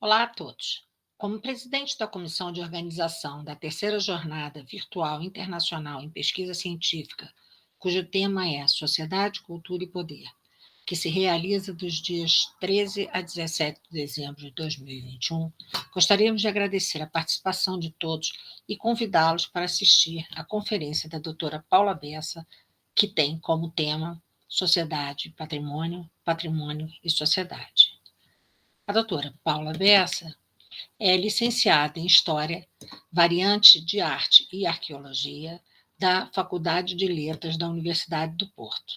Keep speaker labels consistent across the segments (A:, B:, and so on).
A: Olá a todos. Como presidente da Comissão de Organização da Terceira Jornada Virtual Internacional em Pesquisa Científica, cujo tema é Sociedade, Cultura e Poder, que se realiza dos dias 13 a 17 de dezembro de 2021, gostaríamos de agradecer a participação de todos e convidá-los para assistir à conferência da doutora Paula Bessa, que tem como tema Sociedade, Patrimônio, Patrimônio e Sociedade. A doutora Paula Bessa é licenciada em História, variante de Arte e Arqueologia, da Faculdade de Letras da Universidade do Porto.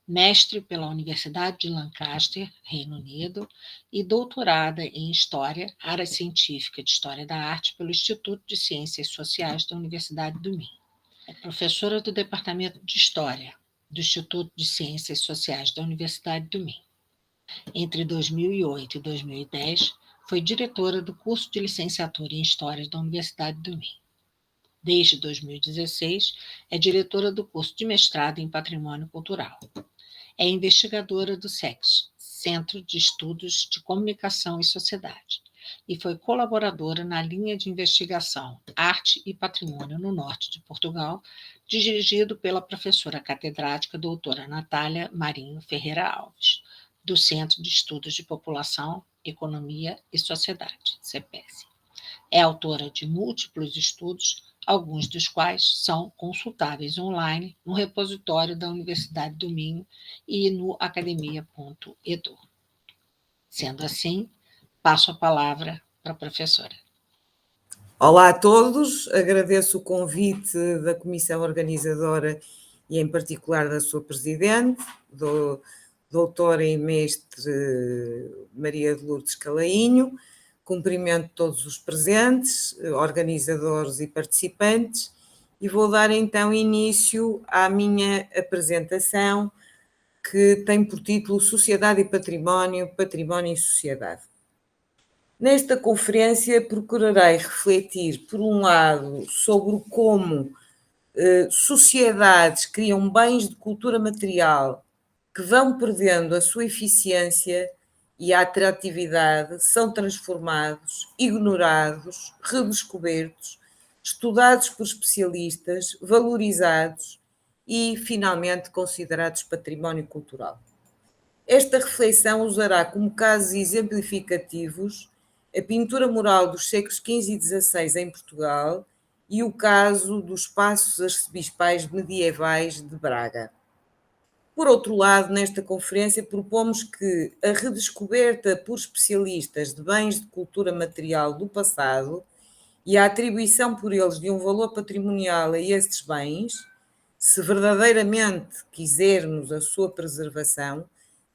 A: Mestre pela Universidade de Lancaster, Reino Unido, e doutorada em História, área científica de História da Arte, pelo Instituto de Ciências Sociais da Universidade do Minho. É professora do Departamento de História do Instituto de Ciências Sociais da Universidade do Minho. Entre 2008 e 2010, foi diretora do curso de licenciatura em História da Universidade do Minho. Desde 2016, é diretora do curso de mestrado em Patrimônio Cultural. É investigadora do SEX, Centro de Estudos de Comunicação e Sociedade, e foi colaboradora na linha de investigação Arte e Patrimônio no Norte de Portugal, dirigido pela professora catedrática doutora Natália Marinho Ferreira Alves, do Centro de Estudos de População, Economia e Sociedade, CEPES. É autora de múltiplos estudos, alguns dos quais são consultáveis online no repositório da Universidade do Minho e no academia.edu. Sendo assim, passo a palavra para a professora.
B: Olá a todos, agradeço o convite da Comissão Organizadora e em particular da sua Presidente, doutora e mestre Maria de Lourdes Calainho. Cumprimento todos os presentes, organizadores e participantes, e vou dar então início à minha apresentação, que tem por título Sociedade e Património, Património e Sociedade. Nesta conferência procurarei refletir, por um lado, sobre como sociedades criam bens de cultura material que vão perdendo a sua eficiência e a atratividade, são transformados, ignorados, redescobertos, estudados por especialistas, valorizados e, finalmente, considerados património cultural. Esta reflexão usará como casos exemplificativos a pintura mural dos séculos XV e XVI em Portugal e o caso dos Paços Arcebispais medievais de Braga. Por outro lado, nesta conferência propomos que a redescoberta por especialistas de bens de cultura material do passado e a atribuição por eles de um valor patrimonial a estes bens, se verdadeiramente quisermos a sua preservação,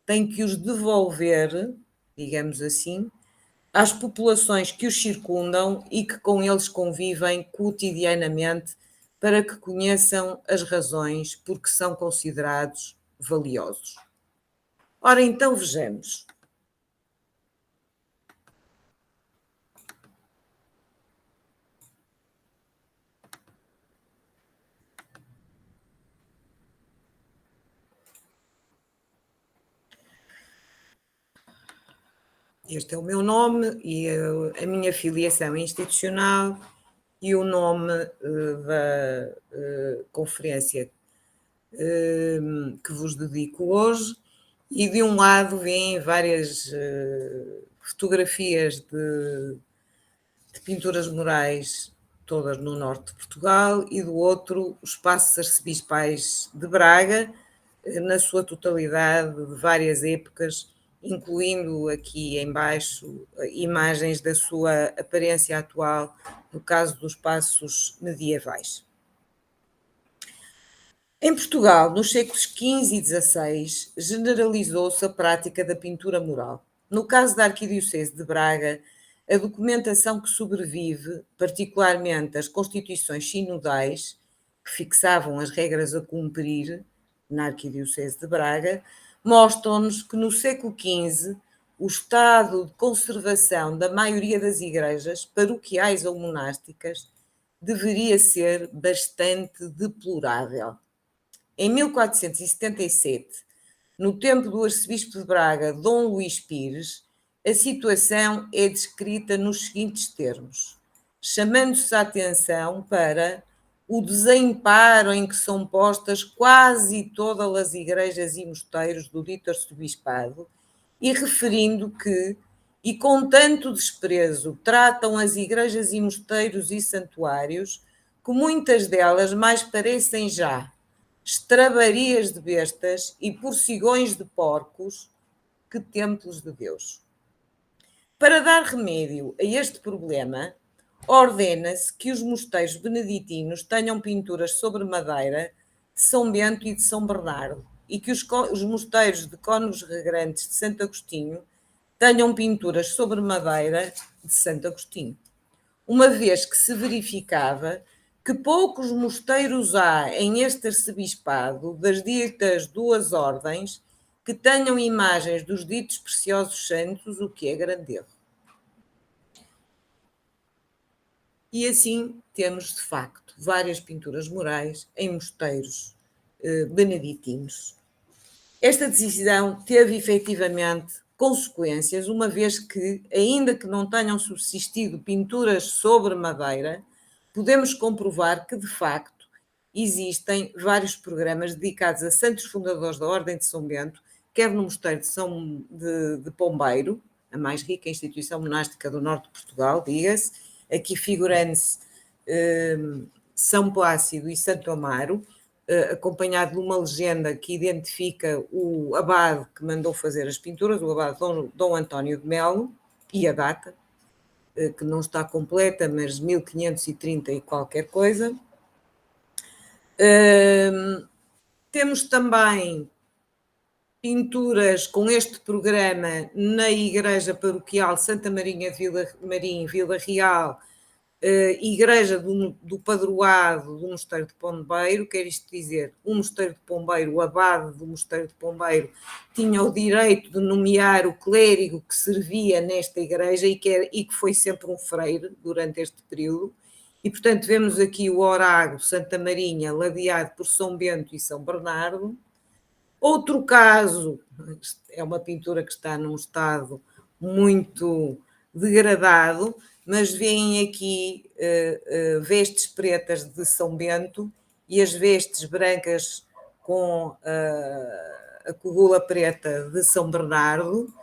B: tem que os devolver, digamos assim, às populações que os circundam e que com eles convivem cotidianamente, para que conheçam as razões por que são considerados valiosos. Ora, então vejamos. Este é o meu nome e a minha filiação institucional e o nome da conferência que vos dedico hoje. E de um lado vêm várias fotografias de pinturas murais, todas no norte de Portugal, e do outro os Paços Arcebispais de Braga, na sua totalidade, de várias épocas, incluindo aqui em baixo imagens da sua aparência atual, no caso dos paços medievais. Em Portugal, nos séculos XV e XVI, generalizou-se a prática da pintura mural. No caso da Arquidiocese de Braga, a documentação que sobrevive, particularmente as constituições sinodais, que fixavam as regras a cumprir na Arquidiocese de Braga, mostram-nos que no século XV o estado de conservação da maioria das igrejas, paroquiais ou monásticas, deveria ser bastante deplorável. Em 1477, no tempo do arcebispo de Braga, Dom Luís Pires, a situação é descrita nos seguintes termos, chamando-se a atenção para o desemparo em que são postas quase todas as igrejas e mosteiros do dito arcebispado e referindo que, e com tanto desprezo, tratam as igrejas e mosteiros e santuários que muitas delas mais parecem já estrabarias de bestas e porcigões de porcos que templos de Deus. Para dar remédio a este problema, ordena-se que os mosteiros beneditinos tenham pinturas sobre madeira de São Bento e de São Bernardo e que os mosteiros de Cónegos Regrantes de Santo Agostinho tenham pinturas sobre madeira de Santo Agostinho, uma vez que se verificava que poucos mosteiros há em este arcebispado das ditas duas ordens que tenham imagens dos ditos preciosos santos, o que é grande erro. E assim temos, de facto, várias pinturas murais em mosteiros beneditinos. Esta decisão teve efetivamente consequências, uma vez que, ainda que não tenham subsistido pinturas sobre madeira, podemos comprovar que, de facto, existem vários programas dedicados a santos fundadores da Ordem de São Bento, quer no Mosteiro de Pombeiro, a mais rica instituição monástica do norte de Portugal, diga-se, aqui figurando-se São Plácido e Santo Amaro, acompanhado de uma legenda que identifica o abade que mandou fazer as pinturas, o abade Dom António de Melo, e a data, que não está completa, mas 1530 e qualquer coisa. Temos também pinturas com este programa na Igreja Paroquial Santa Maria em Vila Real, Igreja do Padroado do Mosteiro de Pombeiro, quer isto dizer, o Mosteiro de Pombeiro, o abade do Mosteiro de Pombeiro, tinha o direito de nomear o clérigo que servia nesta igreja e que foi sempre um freire durante este período. E, portanto, vemos aqui o Orago Santa Marinha, ladeado por São Bento e São Bernardo. Outro caso, é uma pintura que está num estado muito degradado, mas veem aqui vestes pretas de São Bento e as vestes brancas com a cogula preta de São Bernardo,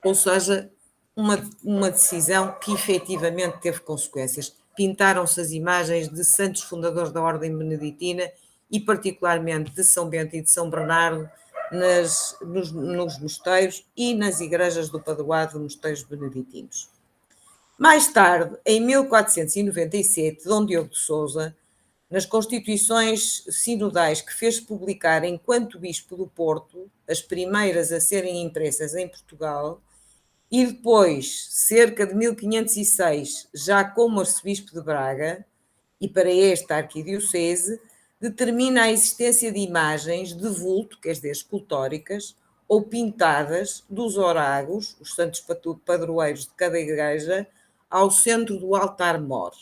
B: ou seja, uma decisão que efetivamente teve consequências. Pintaram-se as imagens de santos fundadores da Ordem Beneditina e particularmente de São Bento e de São Bernardo nos mosteiros e nas igrejas do padroado de mosteiros beneditinos. Mais tarde, em 1497, Dom Diogo de Sousa, nas constituições sinodais que fez publicar enquanto bispo do Porto, as primeiras a serem impressas em Portugal, e depois, cerca de 1506, já como arcebispo de Braga, e para esta arquidiocese, determina a existência de imagens de vulto, quer dizer, escultóricas, ou pintadas dos oragos, os santos padroeiros de cada igreja, ao centro do altar-mor.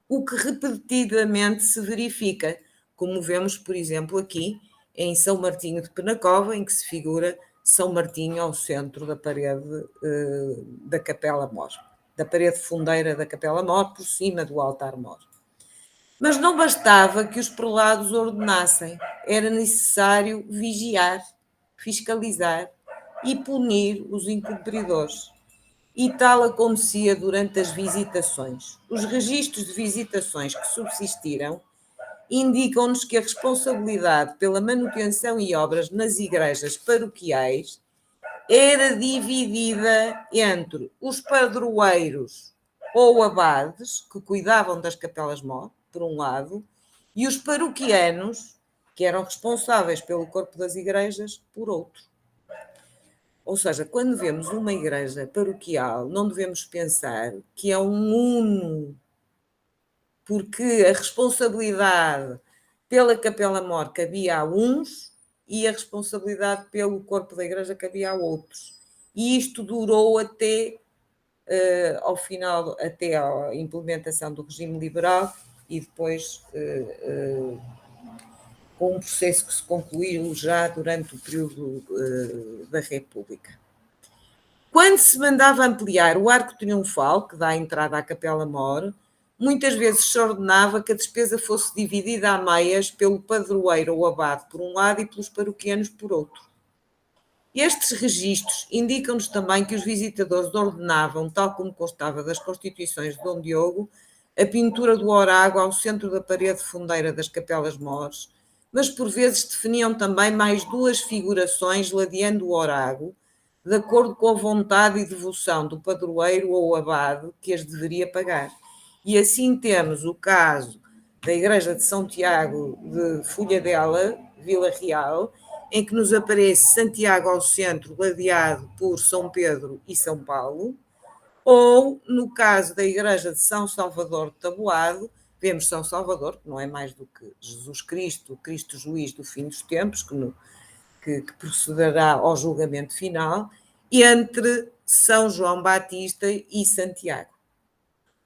B: O que repetidamente se verifica, como vemos, por exemplo, aqui em São Martinho de Penacova, em que se figura São Martinho ao centro da parede da Capela-Mor, da parede fundeira da Capela-Mor, por cima do altar-mor. Mas não bastava que os prelados ordenassem, era necessário vigiar, fiscalizar e punir os incumpridores. E tal acontecia durante as visitações. Os registros de visitações que subsistiram indicam-nos que a responsabilidade pela manutenção e obras nas igrejas paroquiais era dividida entre os padroeiros ou abades, que cuidavam das capelas-mor, por um lado, e os paroquianos, que eram responsáveis pelo corpo das igrejas, por outro. Ou seja, quando vemos uma igreja paroquial, não devemos pensar que é um uno, porque a responsabilidade pela capela-mor cabia a uns e a responsabilidade pelo corpo da igreja cabia a outros. E isto durou até ao final, até a implementação do regime liberal e depois com um processo que se concluiu já durante o período da República. Quando se mandava ampliar o arco triunfal, que dá a entrada à Capela Mor, muitas vezes se ordenava que a despesa fosse dividida a meias pelo padroeiro ou abade por um lado e pelos paroquianos por outro. Estes registros indicam-nos também que os visitadores ordenavam, tal como constava das constituições de Dom Diogo, a pintura do orágo ao centro da parede fundeira das Capelas Mores, mas por vezes definiam também mais duas figurações ladeando o orágo, de acordo com a vontade e devoção do padroeiro ou abade que as deveria pagar. E assim temos o caso da Igreja de São Tiago de Folhadela, Vila Real, em que nos aparece Santiago ao centro, ladeado por São Pedro e São Paulo, ou no caso da Igreja de São Salvador de Taboado, vemos São Salvador, que não é mais do que Jesus Cristo, o Cristo juiz do fim dos tempos, que procederá ao julgamento final, entre São João Batista e Santiago.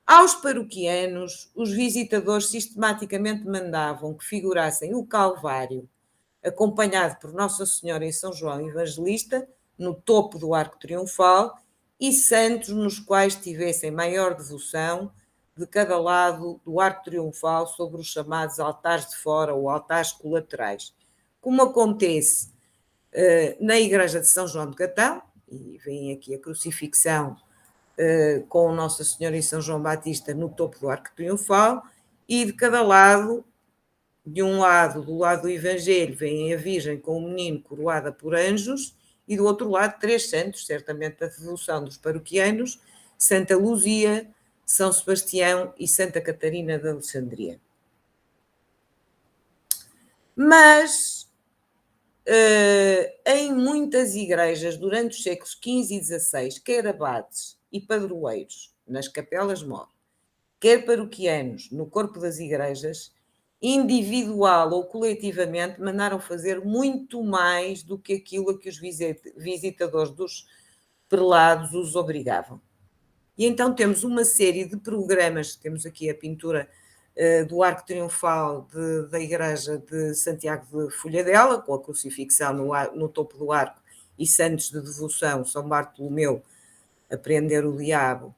B: Aos paroquianos, os visitadores sistematicamente mandavam que figurassem o Calvário, acompanhado por Nossa Senhora e São João Evangelista, no topo do arco triunfal, e santos nos quais tivessem maior devoção de cada lado do arco triunfal sobre os chamados altares de fora ou altares colaterais, como acontece na Igreja de São João de Catão, e vem aqui a crucifixão com Nossa Senhora e São João Batista no topo do arco triunfal, e de cada lado, de um lado, do lado do Evangelho, vem a Virgem com o menino coroada por anjos, e do outro lado, três santos, certamente da devoção dos paroquianos, Santa Luzia, São Sebastião e Santa Catarina de Alexandria. Mas, em muitas igrejas, durante os séculos XV e XVI, quer abades e padroeiros nas capelas mor, quer paroquianos no corpo das igrejas, individual ou coletivamente, mandaram fazer muito mais do que aquilo a que os visitadores dos prelados os obrigavam. E então temos uma série de programas, temos aqui a pintura do arco triunfal da Igreja de Santiago de Folhadela, com a crucifixão no topo do arco e santos de devoção, São Bartolomeu a prender o diabo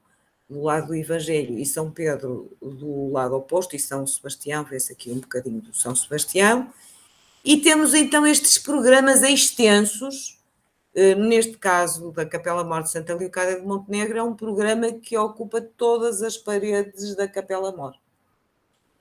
B: do lado do Evangelho e São Pedro do lado oposto, e São Sebastião, vê-se aqui um bocadinho do São Sebastião, e temos então estes programas extensos, neste caso da Capela Mor de Santa Leocádia de Montenegro, é um programa que ocupa todas as paredes da Capela Mor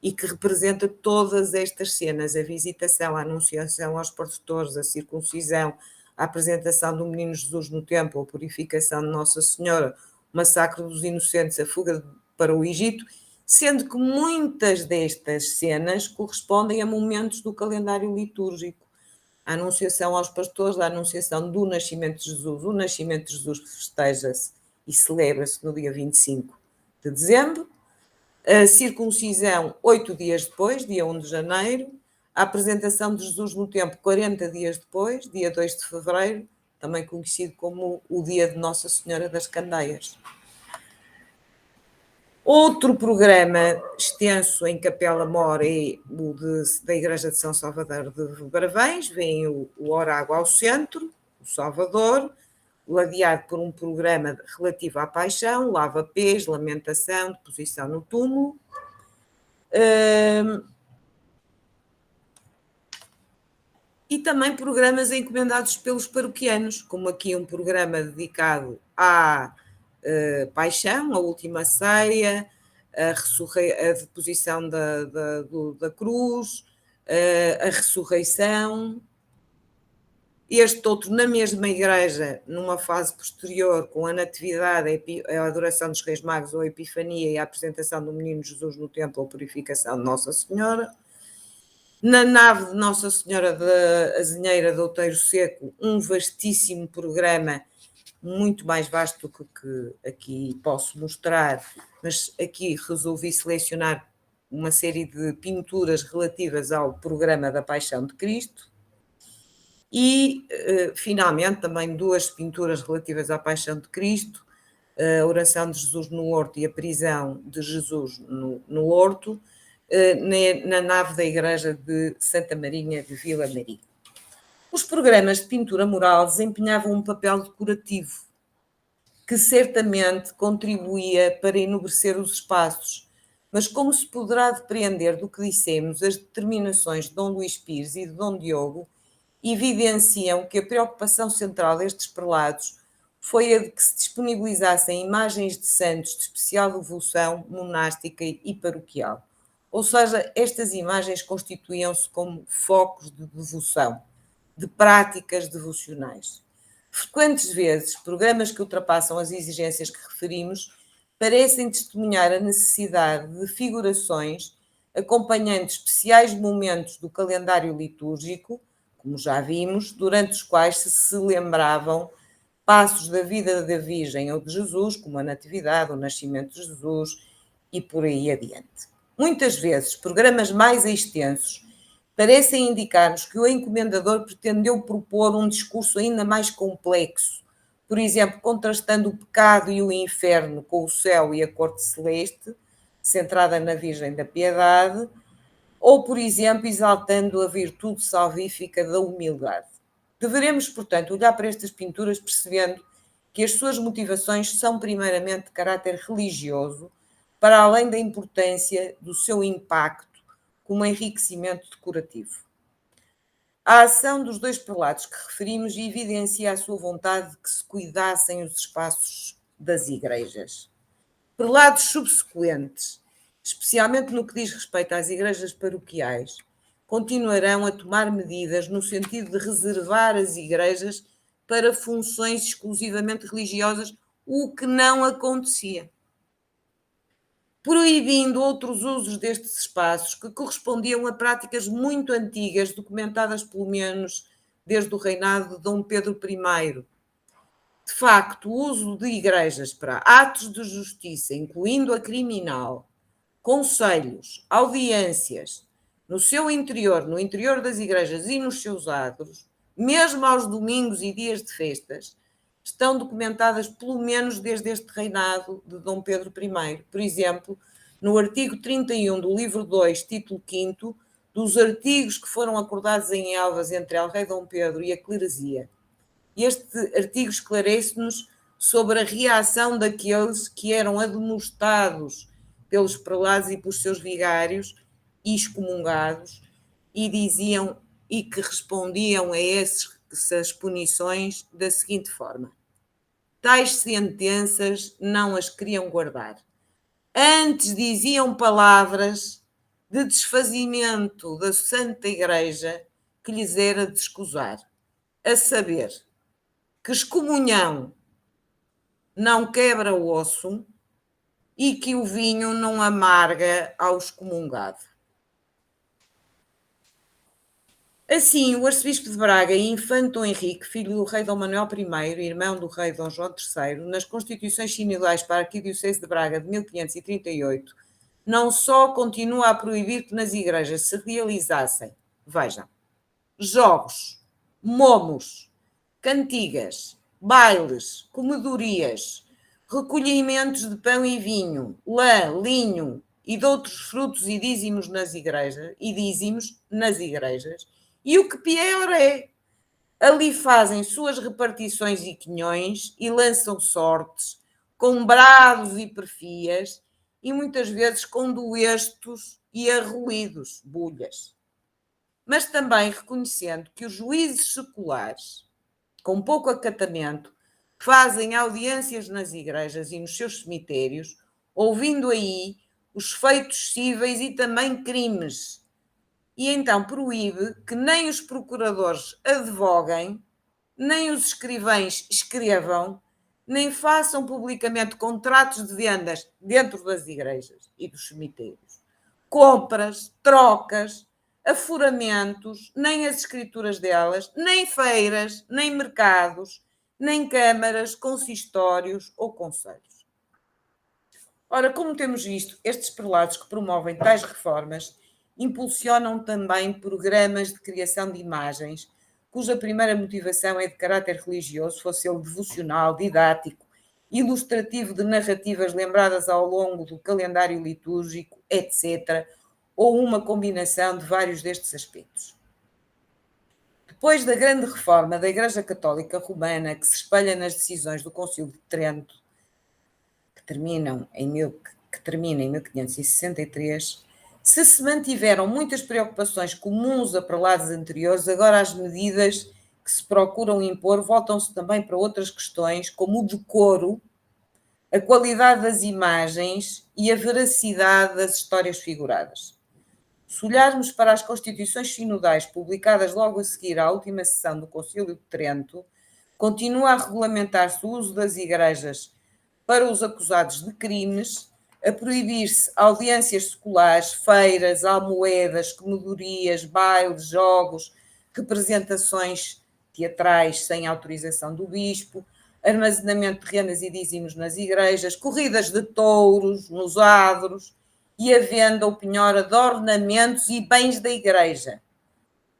B: e que representa todas estas cenas, a visitação, a anunciação aos pastores, a circuncisão, a apresentação do menino Jesus no templo, a purificação de Nossa Senhora, o massacre dos inocentes, a fuga para o Egito, sendo que muitas destas cenas correspondem a momentos do calendário litúrgico. A anunciação aos pastores, a anunciação do nascimento de Jesus. O nascimento de Jesus festeja-se e celebra-se no dia 25 de dezembro. A circuncisão, 8 dias depois, dia 1 de janeiro. A apresentação de Jesus no templo, 40 dias depois, dia 2 de fevereiro, também conhecido como o dia de Nossa Senhora das Candeias. Outro programa extenso em Capela Mor é o da Igreja de São Salvador de Barvens, vem o orágo ao centro, o Salvador, ladeado por um programa relativo à paixão, lava-pés, lamentação, deposição no túmulo. E também programas encomendados pelos paroquianos, como aqui um programa dedicado à paixão, a última ceia, a deposição da cruz, a ressurreição. Este outro na mesma igreja, numa fase posterior, com a natividade, a adoração dos Reis Magos ou a Epifania e a apresentação do menino Jesus no templo, a purificação de Nossa Senhora. Na nave de Nossa Senhora da Azinheira do Outeiro Seco, um vastíssimo programa, muito mais vasto do que aqui posso mostrar, mas aqui resolvi selecionar uma série de pinturas relativas ao programa da Paixão de Cristo e, finalmente, também duas pinturas relativas à Paixão de Cristo, a oração de Jesus no horto e a prisão de Jesus no horto, na nave da igreja de Santa Marinha de Vila Maria. Os programas de pintura mural desempenhavam um papel decorativo, que certamente contribuía para enobrecer os espaços, mas como se poderá depreender do que dissemos, as determinações de Dom Luís Pires e de Dom Diogo evidenciam que a preocupação central destes prelados foi a de que se disponibilizassem imagens de santos de especial devoção monástica e paroquial. Ou seja, estas imagens constituíam-se como focos de devoção, de práticas devocionais. Frequentes vezes, programas que ultrapassam as exigências que referimos parecem testemunhar a necessidade de figurações acompanhando especiais momentos do calendário litúrgico, como já vimos, durante os quais se lembravam passos da vida da Virgem ou de Jesus, como a Natividade, o Nascimento de Jesus e por aí adiante. Muitas vezes, programas mais extensos parecem indicar-nos que o encomendador pretendeu propor um discurso ainda mais complexo, por exemplo, contrastando o pecado e o inferno com o céu e a corte celeste, centrada na Virgem da Piedade, ou, por exemplo, exaltando a virtude salvífica da humildade. Deveremos, portanto, olhar para estas pinturas percebendo que as suas motivações são primeiramente de caráter religioso, para além da importância do seu impacto como enriquecimento decorativo. A ação dos dois prelados que referimos evidencia a sua vontade de que se cuidassem os espaços das igrejas. Prelados subsequentes, especialmente no que diz respeito às igrejas paroquiais, continuarão a tomar medidas no sentido de reservar as igrejas para funções exclusivamente religiosas, o que não acontecia, proibindo outros usos destes espaços que correspondiam a práticas muito antigas, documentadas pelo menos desde o reinado de Dom Pedro I. De facto, o uso de igrejas para atos de justiça, incluindo a criminal, conselhos, audiências, no seu interior, no interior das igrejas e nos seus adros, mesmo aos domingos e dias de festas, estão documentadas pelo menos desde este reinado de Dom Pedro I. Por exemplo, no artigo 31 do livro 2, título 5, dos artigos que foram acordados em Elvas entre El-Rei Dom Pedro e a cleresia. Este artigo esclarece-nos sobre a reação daqueles que eram admoestados pelos prelados e pelos seus vigários e excomungados, e diziam e que respondiam a essas punições da seguinte forma: tais sentenças não as queriam guardar. Antes diziam palavras de desfazimento da Santa Igreja que lhes era de escusar, a saber, que excomunhão não quebra o osso e que o vinho não amarga ao excomungado. Assim, o arcebispo de Braga e infante Dom Henrique, filho do rei Dom Manuel I, irmão do rei Dom João III, nas constituições sinodais para a arquidiocese de Braga de 1538, não só continua a proibir que nas igrejas se realizassem, vejam, jogos, momos, cantigas, bailes, comedorias, recolhimentos de pão e vinho, lã, linho e de outros frutos e dízimos nas igrejas, e o que pior é, ali fazem suas repartições e quinhões e lançam sortes, com brados e perfias, e muitas vezes com duestos e arruídos, bulhas. Mas também reconhecendo que os juízes seculares, com pouco acatamento, fazem audiências nas igrejas e nos seus cemitérios, ouvindo aí os feitos cíveis e também crimes, e então proíbe que nem os procuradores advoguem, nem os escrivães escrevam, nem façam publicamente contratos de vendas dentro das igrejas e dos cemitérios, compras, trocas, aforamentos, nem as escrituras delas, nem feiras, nem mercados, nem câmaras, consistórios ou conselhos. Ora, como temos visto, estes prelados que promovem tais reformas impulsionam também programas de criação de imagens, cuja primeira motivação é de caráter religioso, fosse ele devocional, didático, ilustrativo de narrativas lembradas ao longo do calendário litúrgico, etc., ou uma combinação de vários destes aspectos. Depois da grande reforma da Igreja Católica Romana, que se espelha nas decisões do Concílio de Trento, que termina em 1563, se mantiveram muitas preocupações comuns a prelados anteriores, agora as medidas que se procuram impor voltam-se também para outras questões, como o decoro, a qualidade das imagens e a veracidade das histórias figuradas. Se olharmos para as constituições sinodais publicadas logo a seguir à última sessão do Concílio de Trento, continua a regulamentar-se o uso das igrejas para os acusados de crimes, a proibir-se audiências seculares, feiras, almoedas, comedorias, bailes, jogos, representações teatrais sem autorização do bispo, armazenamento de rendas e dízimos nas igrejas, corridas de touros nos adros e a venda ou penhora de ornamentos e bens da igreja.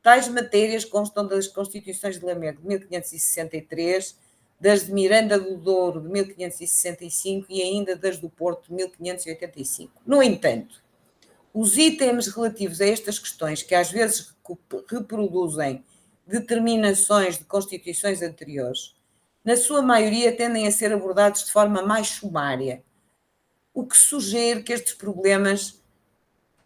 B: Tais matérias constam das Constituições de Lamego de 1563, das de Miranda do Douro de 1565 e ainda das do Porto de 1585. No entanto, os itens relativos a estas questões, que às vezes reproduzem determinações de constituições anteriores, na sua maioria tendem a ser abordados de forma mais sumária, o que sugere que estes problemas,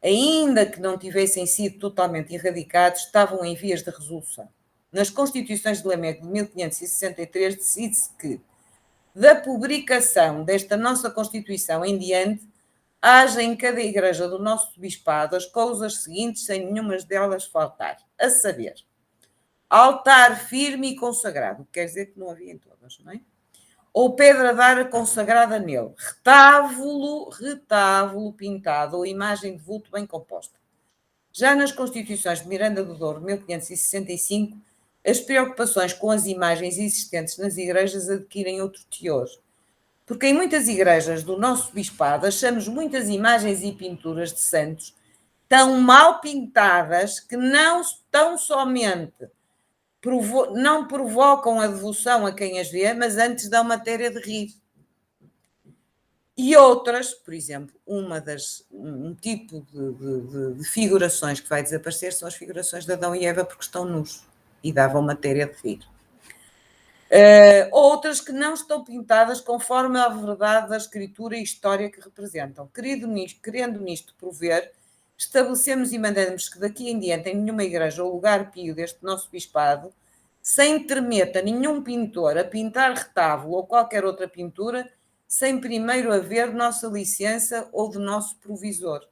B: ainda que não tivessem sido totalmente erradicados, estavam em vias de resolução. Nas Constituições de Lamego de 1563 decide-se que, da publicação desta nossa Constituição em diante, haja em cada igreja do nosso bispado as coisas seguintes sem nenhuma delas faltar, a saber, altar firme e consagrado, quer dizer que não havia em todas, não é? Ou pedra d'ara consagrada nele, retábulo pintado ou imagem de vulto bem composta. Já nas Constituições de Miranda do Douro, 1565, as preocupações com as imagens existentes nas igrejas adquirem outro teor. Porque em muitas igrejas do nosso bispado achamos muitas imagens e pinturas de santos tão mal pintadas que não tão somente não provocam a devoção a quem as vê, mas antes dão matéria de rir. E outras, por exemplo, um tipo de figurações que vai desaparecer são as figurações de Adão e Eva porque estão nus e davam matéria de rir. Outras que não estão pintadas conforme a verdade da escritura e história que representam. Querendo nisto prover, estabelecemos e mandamos que daqui em diante em nenhuma igreja ou lugar pio deste nosso bispado se intermeta nenhum pintor a pintar retábulo ou qualquer outra pintura sem primeiro haver nossa licença ou de nosso provisor,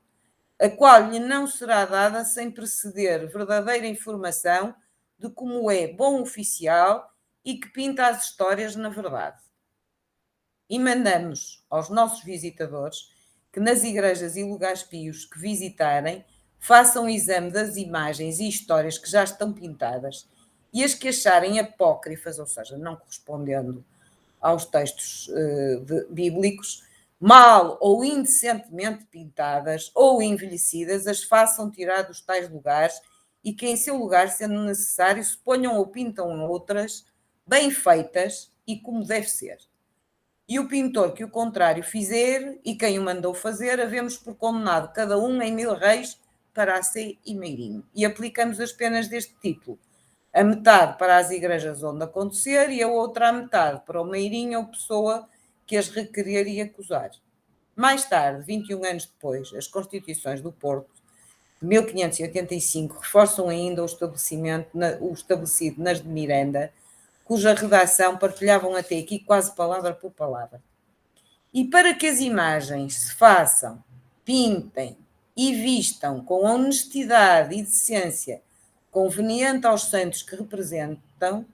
B: a qual lhe não será dada sem preceder verdadeira informação de como é bom oficial e que pinta as histórias na verdade. E mandamos aos nossos visitadores que nas igrejas e lugares pios que visitarem façam exame das imagens e histórias que já estão pintadas e as que acharem apócrifas, ou seja, não correspondendo aos textos bíblicos, mal ou indecentemente pintadas ou envelhecidas, as façam tirar dos tais lugares e que em seu lugar, sendo necessário, se ponham ou pintam outras bem feitas e como deve ser. E o pintor que o contrário fizer e quem o mandou fazer, havemos por condenado cada um em 1000 réis para a sé e meirinho. E aplicamos as penas deste título, a metade para as igrejas onde acontecer e a outra a metade para o meirinho ou pessoa que as requerer e acusar. Mais tarde, 21 anos depois, as Constituições do Porto, de 1585, reforçam ainda o estabelecido nas de Miranda, cuja redação partilhavam até aqui quase palavra por palavra. E para que as imagens se façam, pintem e vistam com honestidade e decência conveniente aos santos que representam,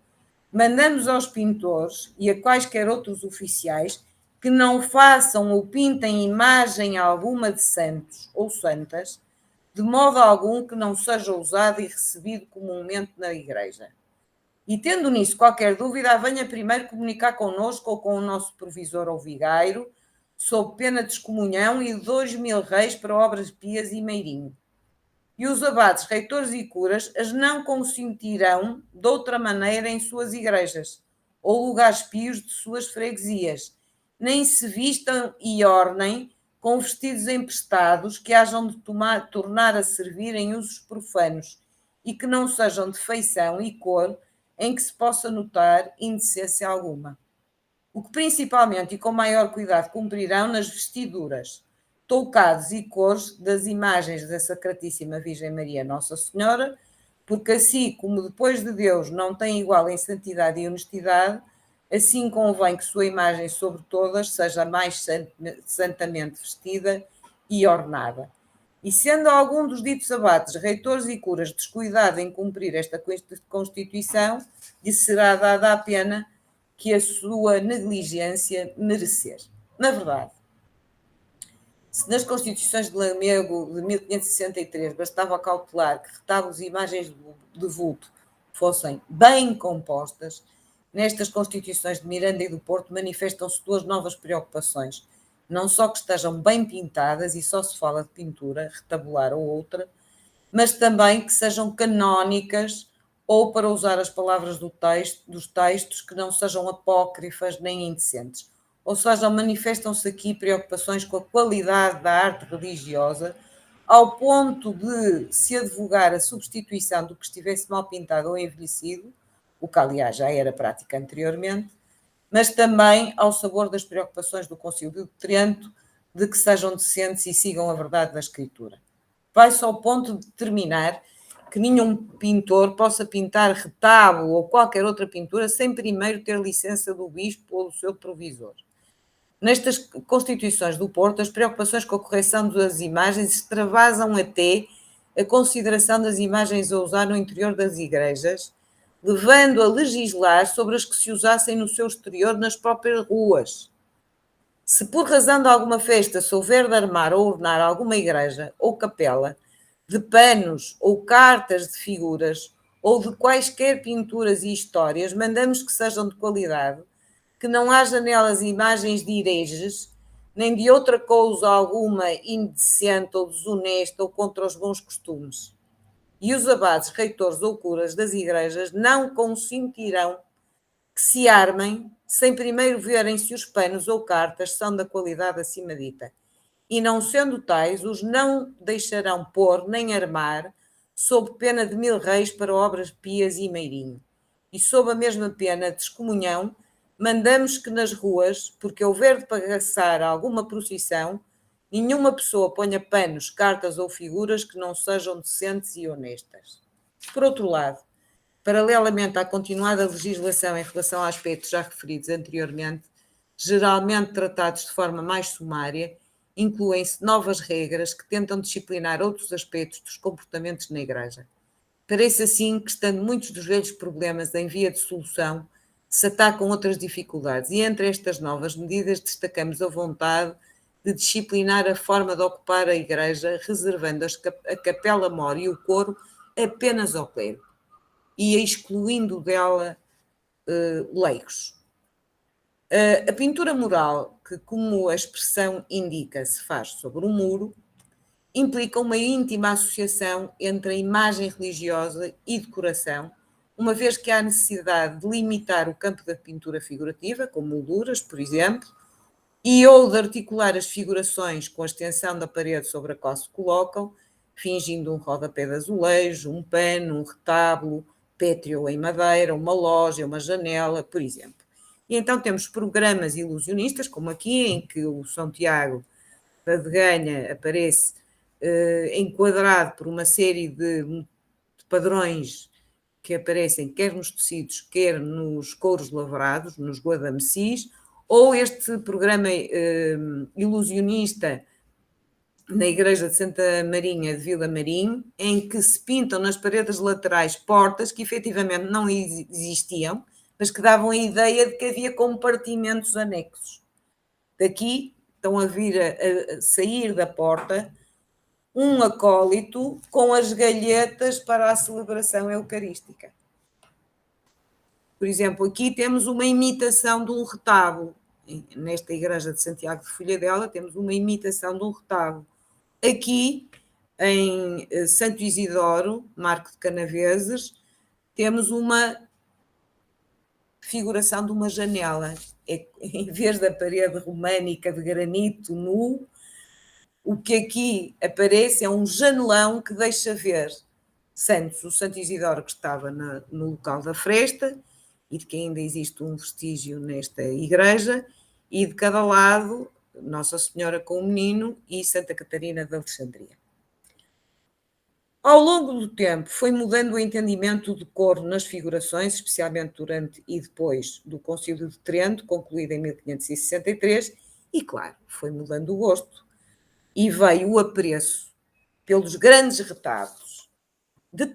B: mandamos aos pintores e a quaisquer outros oficiais que não façam ou pintem imagem alguma de santos ou santas, de modo algum que não seja usado e recebido comumente na igreja. E tendo nisso qualquer dúvida, venha primeiro comunicar connosco ou com o nosso provisor ou vigairo, sob pena de excomunhão e 2000 réis para obras pias e meirinho. E os abades, reitores e curas as não consentirão de outra maneira em suas igrejas ou lugares pios de suas freguesias, nem se vistam e ornem com vestidos emprestados que hajam de tornar a servir em usos profanos e que não sejam de feição e cor em que se possa notar indecência alguma. O que principalmente e com maior cuidado cumprirão nas vestiduras, toucados e cores das imagens da Sacratíssima Virgem Maria Nossa Senhora, porque assim como depois de Deus não tem igual em santidade e honestidade, assim convém que sua imagem sobre todas seja mais santamente vestida e ornada. E sendo algum dos ditos abates, reitores e curas descuidado em cumprir esta Constituição, lhe será dada a pena que a sua negligência merecer. Na verdade, se nas Constituições de Lamego de 1563 bastava cautelar que retábulos e imagens de vulto fossem bem compostas, nestas Constituições de Miranda e do Porto manifestam-se duas novas preocupações. Não só que estejam bem pintadas, e só se fala de pintura, retabular ou outra, mas também que sejam canónicas, ou, para usar as palavras dos textos, que não sejam apócrifas nem indecentes. Ou seja, manifestam-se aqui preocupações com a qualidade da arte religiosa, ao ponto de se advogar a substituição do que estivesse mal pintado ou envelhecido, o que aliás já era prática anteriormente, mas também ao sabor das preocupações do Concílio de Trento de que sejam decentes e sigam a verdade da Escritura. Vai-se ao ponto de determinar que nenhum pintor possa pintar retábulo ou qualquer outra pintura sem primeiro ter licença do bispo ou do seu provisor. Nestas Constituições do Porto, as preocupações com a correção das imagens extravasam até a consideração das imagens a usar no interior das igrejas, levando a legislar sobre as que se usassem no seu exterior nas próprias ruas. Se por razão de alguma festa se houver de armar ou ornar alguma igreja ou capela de panos ou cartas de figuras ou de quaisquer pinturas e histórias, mandamos que sejam de qualidade, que não haja nelas imagens de hereges, nem de outra coisa alguma indecente ou desonesta ou contra os bons costumes. E os abades, reitores ou curas das igrejas não consentirão que se armem sem primeiro verem se os panos ou cartas são da qualidade acima dita. E não sendo tais, os não deixarão pôr nem armar, sob pena de 1000 réis para obras pias e meirinho. E sob a mesma pena de excomunhão, mandamos que nas ruas, porque houver de passar alguma procissão, nenhuma pessoa ponha panos, cartas ou figuras que não sejam decentes e honestas. Por outro lado, paralelamente à continuada legislação em relação a aspectos já referidos anteriormente, geralmente tratados de forma mais sumária, incluem-se novas regras que tentam disciplinar outros aspectos dos comportamentos na Igreja. Parece assim que, estando muitos dos velhos problemas em via de solução, se atacam outras dificuldades, e entre estas novas medidas destacamos a vontade de disciplinar a forma de ocupar a Igreja, reservando a capela-mor e o coro apenas ao clero, e excluindo dela leigos. A pintura mural, que como a expressão indica se faz sobre um muro, implica uma íntima associação entre a imagem religiosa e decoração, uma vez que há necessidade de limitar o campo da pintura figurativa, com molduras, por exemplo, e ou de articular as figurações com a extensão da parede sobre a qual se colocam, fingindo um rodapé de azulejo, um pano, um retábulo, pétreo em madeira, uma loja, uma janela, por exemplo. E então temos programas ilusionistas, como aqui, em que o São Tiago da Deganha aparece enquadrado por uma série de padrões que aparecem quer nos tecidos, quer nos couros lavrados, nos guadamecis, ou este programa ilusionista na igreja de Santa Marinha de Vila Marim, em que se pintam nas paredes laterais portas que efetivamente não existiam, mas que davam a ideia de que havia compartimentos anexos. Daqui estão a vir a sair da porta um acólito com as galhetas para a celebração eucarística. Por exemplo, aqui temos uma imitação de um retábulo. Nesta igreja de Santiago de Folhadela temos uma imitação de um retábulo. Aqui, em Santo Isidoro, Marco de Canaveses, temos uma figuração de uma janela. Em vez da parede românica de granito nu, O que aqui aparece é um janelão que deixa ver Santos, o Santo Isidoro que estava no local da fresta, e de que ainda existe um vestígio nesta igreja, e de cada lado Nossa Senhora com o Menino e Santa Catarina de Alexandria. Ao longo do tempo foi mudando o entendimento do decoro nas figurações, especialmente durante e depois do Concílio de Trento, concluído em 1563, e claro, foi mudando o gosto, e veio o apreço pelos grandes retabos de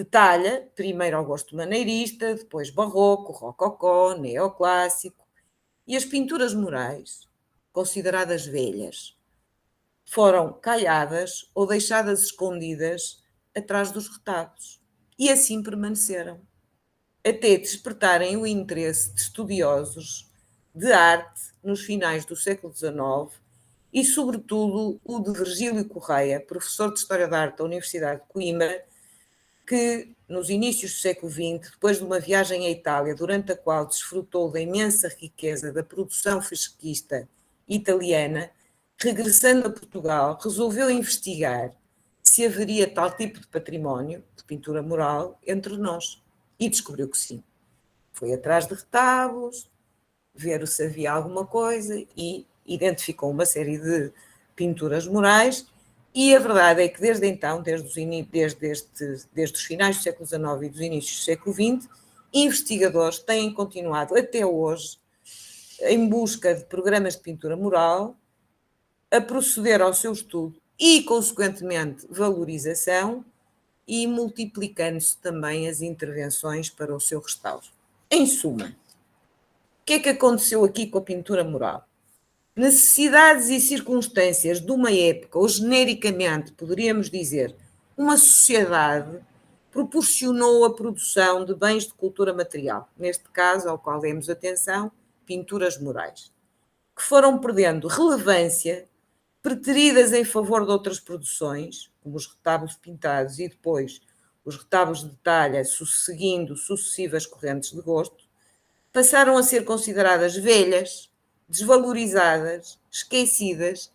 B: talha, primeiro ao gosto maneirista, depois barroco, rococó, neoclássico, e as pinturas murais, consideradas velhas, foram calhadas ou deixadas escondidas atrás dos retabos, e assim permaneceram, até despertarem o interesse de estudiosos de arte nos finais do século XIX e, sobretudo, o de Virgílio Correia, professor de História da Arte da Universidade de Coimbra, que, nos inícios do século XX, depois de uma viagem à Itália, durante a qual desfrutou da imensa riqueza da produção fresquista italiana, regressando a Portugal, resolveu investigar se haveria tal tipo de património, de pintura mural, entre nós. E descobriu que sim. Foi atrás de retabos, ver se havia alguma coisa e identificou uma série de pinturas murais. E a verdade é que desde então, desde os finais do século XIX e dos inícios do século XX, investigadores têm continuado até hoje em busca de programas de pintura mural, a proceder ao seu estudo e, consequentemente, valorização, e multiplicando-se também as intervenções para o seu restauro. Em suma, o que é que aconteceu aqui com a pintura mural? Necessidades e circunstâncias de uma época, ou genericamente poderíamos dizer, uma sociedade, proporcionou a produção de bens de cultura material, neste caso, ao qual demos atenção, pinturas murais, que foram perdendo relevância, preteridas em favor de outras produções, como os retábulos pintados e depois os retábulos de talha, seguindo sucessivas correntes de gosto, passaram a ser consideradas velhas, desvalorizadas, esquecidas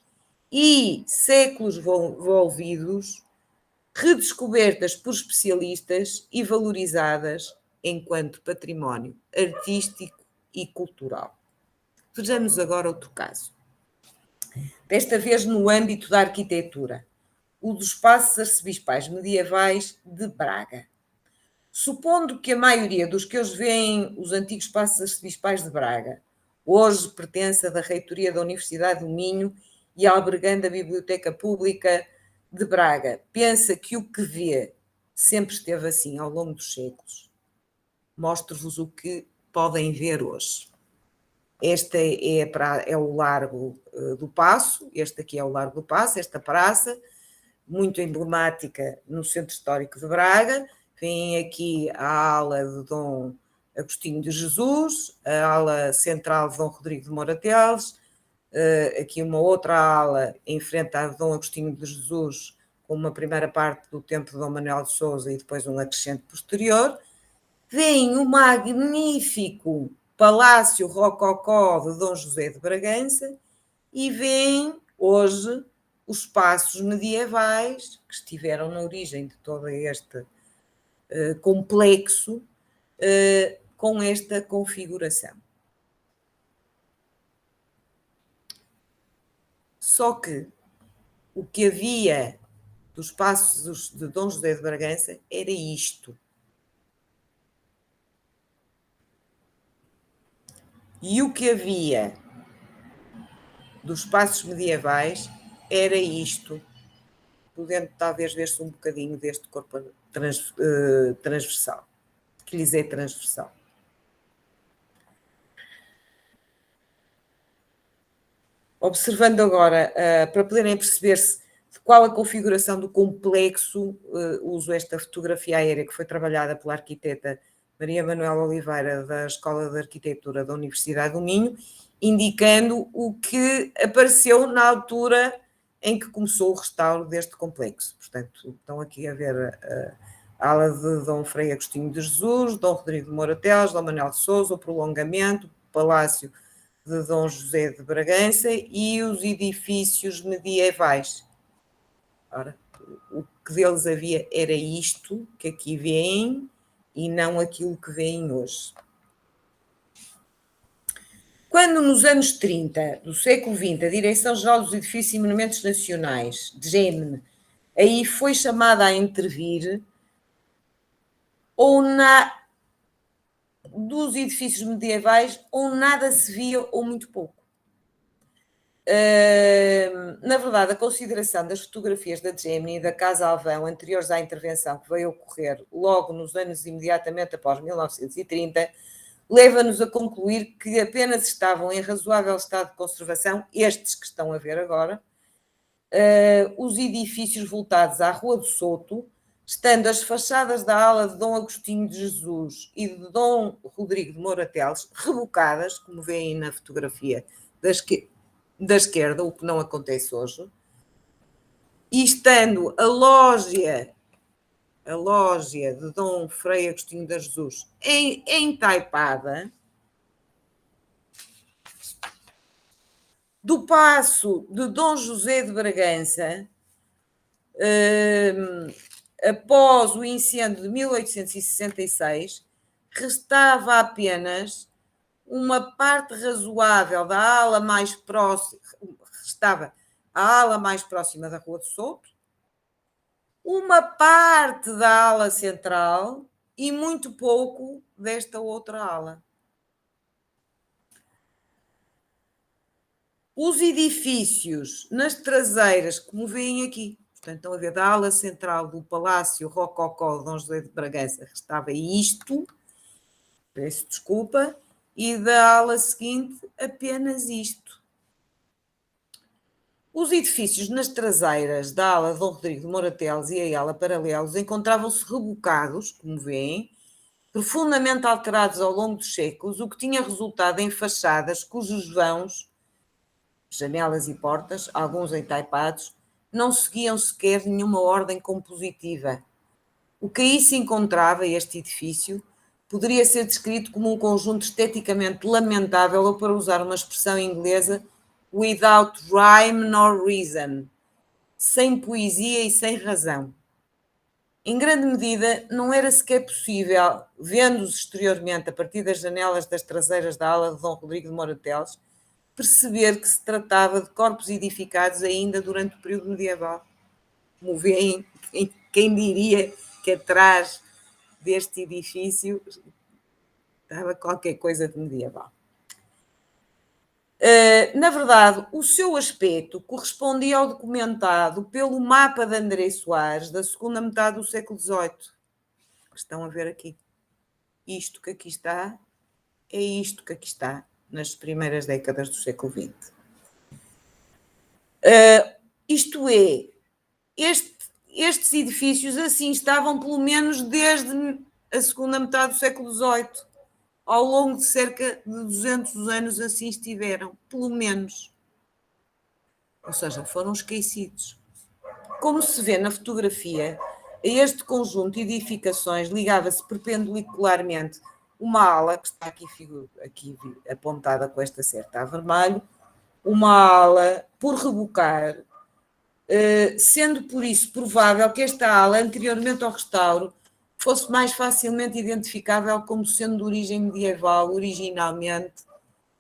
B: e, séculos envolvidos, redescobertas por especialistas e valorizadas enquanto património artístico e cultural. Vejamos agora outro caso. Desta vez no âmbito da arquitetura, o dos espaços arcebispais medievais de Braga. Supondo que a maioria dos que hoje veem os antigos espaços arcebispais de Braga, hoje pertence da reitoria da Universidade do Minho e albergando a Biblioteca Pública de Braga, pensa que o que vê sempre esteve assim ao longo dos séculos. Mostro-vos o que podem ver hoje. Este é o Largo do Paço, este aqui é o Largo do Paço, esta praça, muito emblemática no Centro Histórico de Braga. Vem aqui a ala de Dom Agostinho de Jesus, a ala central de Dom Rodrigo de Moura Teles, aqui uma outra ala em frente à de Dom Agostinho de Jesus, com uma primeira parte do templo de Dom Manuel de Sousa e depois um acrescente posterior. Vem o magnífico Palácio Rococó de Dom José de Bragança e vem hoje os espaços medievais que estiveram na origem de todo este complexo com esta configuração. Só que o que havia dos espaços de Dom José de Bragança era isto. E o que havia dos espaços medievais era isto, podendo talvez ver-se um bocadinho deste corpo transversal, que lhes é transversal. Observando agora, para poderem perceber-se de qual a configuração do complexo, uso esta fotografia aérea que foi trabalhada pela arquiteta Maria Manuela Oliveira, da Escola de Arquitetura da Universidade do Minho, indicando o que apareceu na altura em que começou o restauro deste complexo. Portanto, estão aqui a ver a ala de Dom Frei Agostinho de Jesus, Dom Rodrigo de Moura Teles, Dom Manuel de Sousa, o prolongamento, o Palácio de Dom José de Bragança e os edifícios medievais. Ora, o que deles havia era isto que aqui vem e não aquilo que vem hoje. Quando nos anos 30 do século XX a Direção-Geral dos Edifícios e Monumentos Nacionais, DGEMN, aí foi chamada a intervir, ou dos edifícios medievais, ou nada se via, ou muito pouco. Na verdade, a consideração das fotografias da DGEMN e da Casa Alvão anteriores à intervenção que veio ocorrer logo nos anos imediatamente após 1930, leva-nos a concluir que apenas estavam em razoável estado de conservação, estes que estão a ver agora, os edifícios voltados à Rua do Soto, estando as fachadas da ala de Dom Agostinho de Jesus e de Dom Rodrigo de Moura Teles rebocadas, como veem na fotografia da esquerda, o que não acontece hoje, e estando a lógia de Dom Frei Agostinho de Jesus entaipada, do passo de Dom José de Bragança, após o incêndio de 1866, restava apenas uma parte razoável da ala mais próxima, restava a ala mais próxima da Rua do Souto, uma parte da ala central e muito pouco desta outra ala. Os edifícios nas traseiras, como veem aqui, portanto, estão a ver da ala central do Palácio Rococó de Dom José de Bragança, restava isto, peço desculpa, e da ala seguinte apenas isto. Os edifícios nas traseiras da ala de Dom Rodrigo de Moura Teles e a ala paralelos encontravam-se rebocados, como veem, profundamente alterados ao longo dos séculos, o que tinha resultado em fachadas cujos vãos, janelas e portas, alguns entaipados, não seguiam sequer nenhuma ordem compositiva. O que aí se encontrava, este edifício, poderia ser descrito como um conjunto esteticamente lamentável, ou, para usar uma expressão inglesa, without rhyme nor reason, sem poesia e sem razão. Em grande medida, não era sequer possível, vendo-os exteriormente a partir das janelas das traseiras da ala de Dom Rodrigo de Moura Teles, perceber que se tratava de corpos edificados ainda durante o período medieval. Como veem, quem diria que atrás deste edifício estava qualquer coisa de medieval. Na verdade, o seu aspecto correspondia ao documentado pelo mapa de André Soares da segunda metade do século XVIII. Estão a ver aqui. Isto que aqui está é isto que aqui está nas primeiras décadas do século XX. Isto é, estes edifícios assim estavam pelo menos desde a segunda metade do século XVIII. Ao longo de cerca de 200 anos assim estiveram, pelo menos. Ou seja, foram esquecidos. Como se vê na fotografia, a este conjunto de edificações ligava-se perpendicularmente uma ala, que está aqui apontada com esta seta a vermelho, uma ala por rebocar, sendo por isso provável que esta ala, anteriormente ao restauro, fosse mais facilmente identificável como sendo de origem medieval, originalmente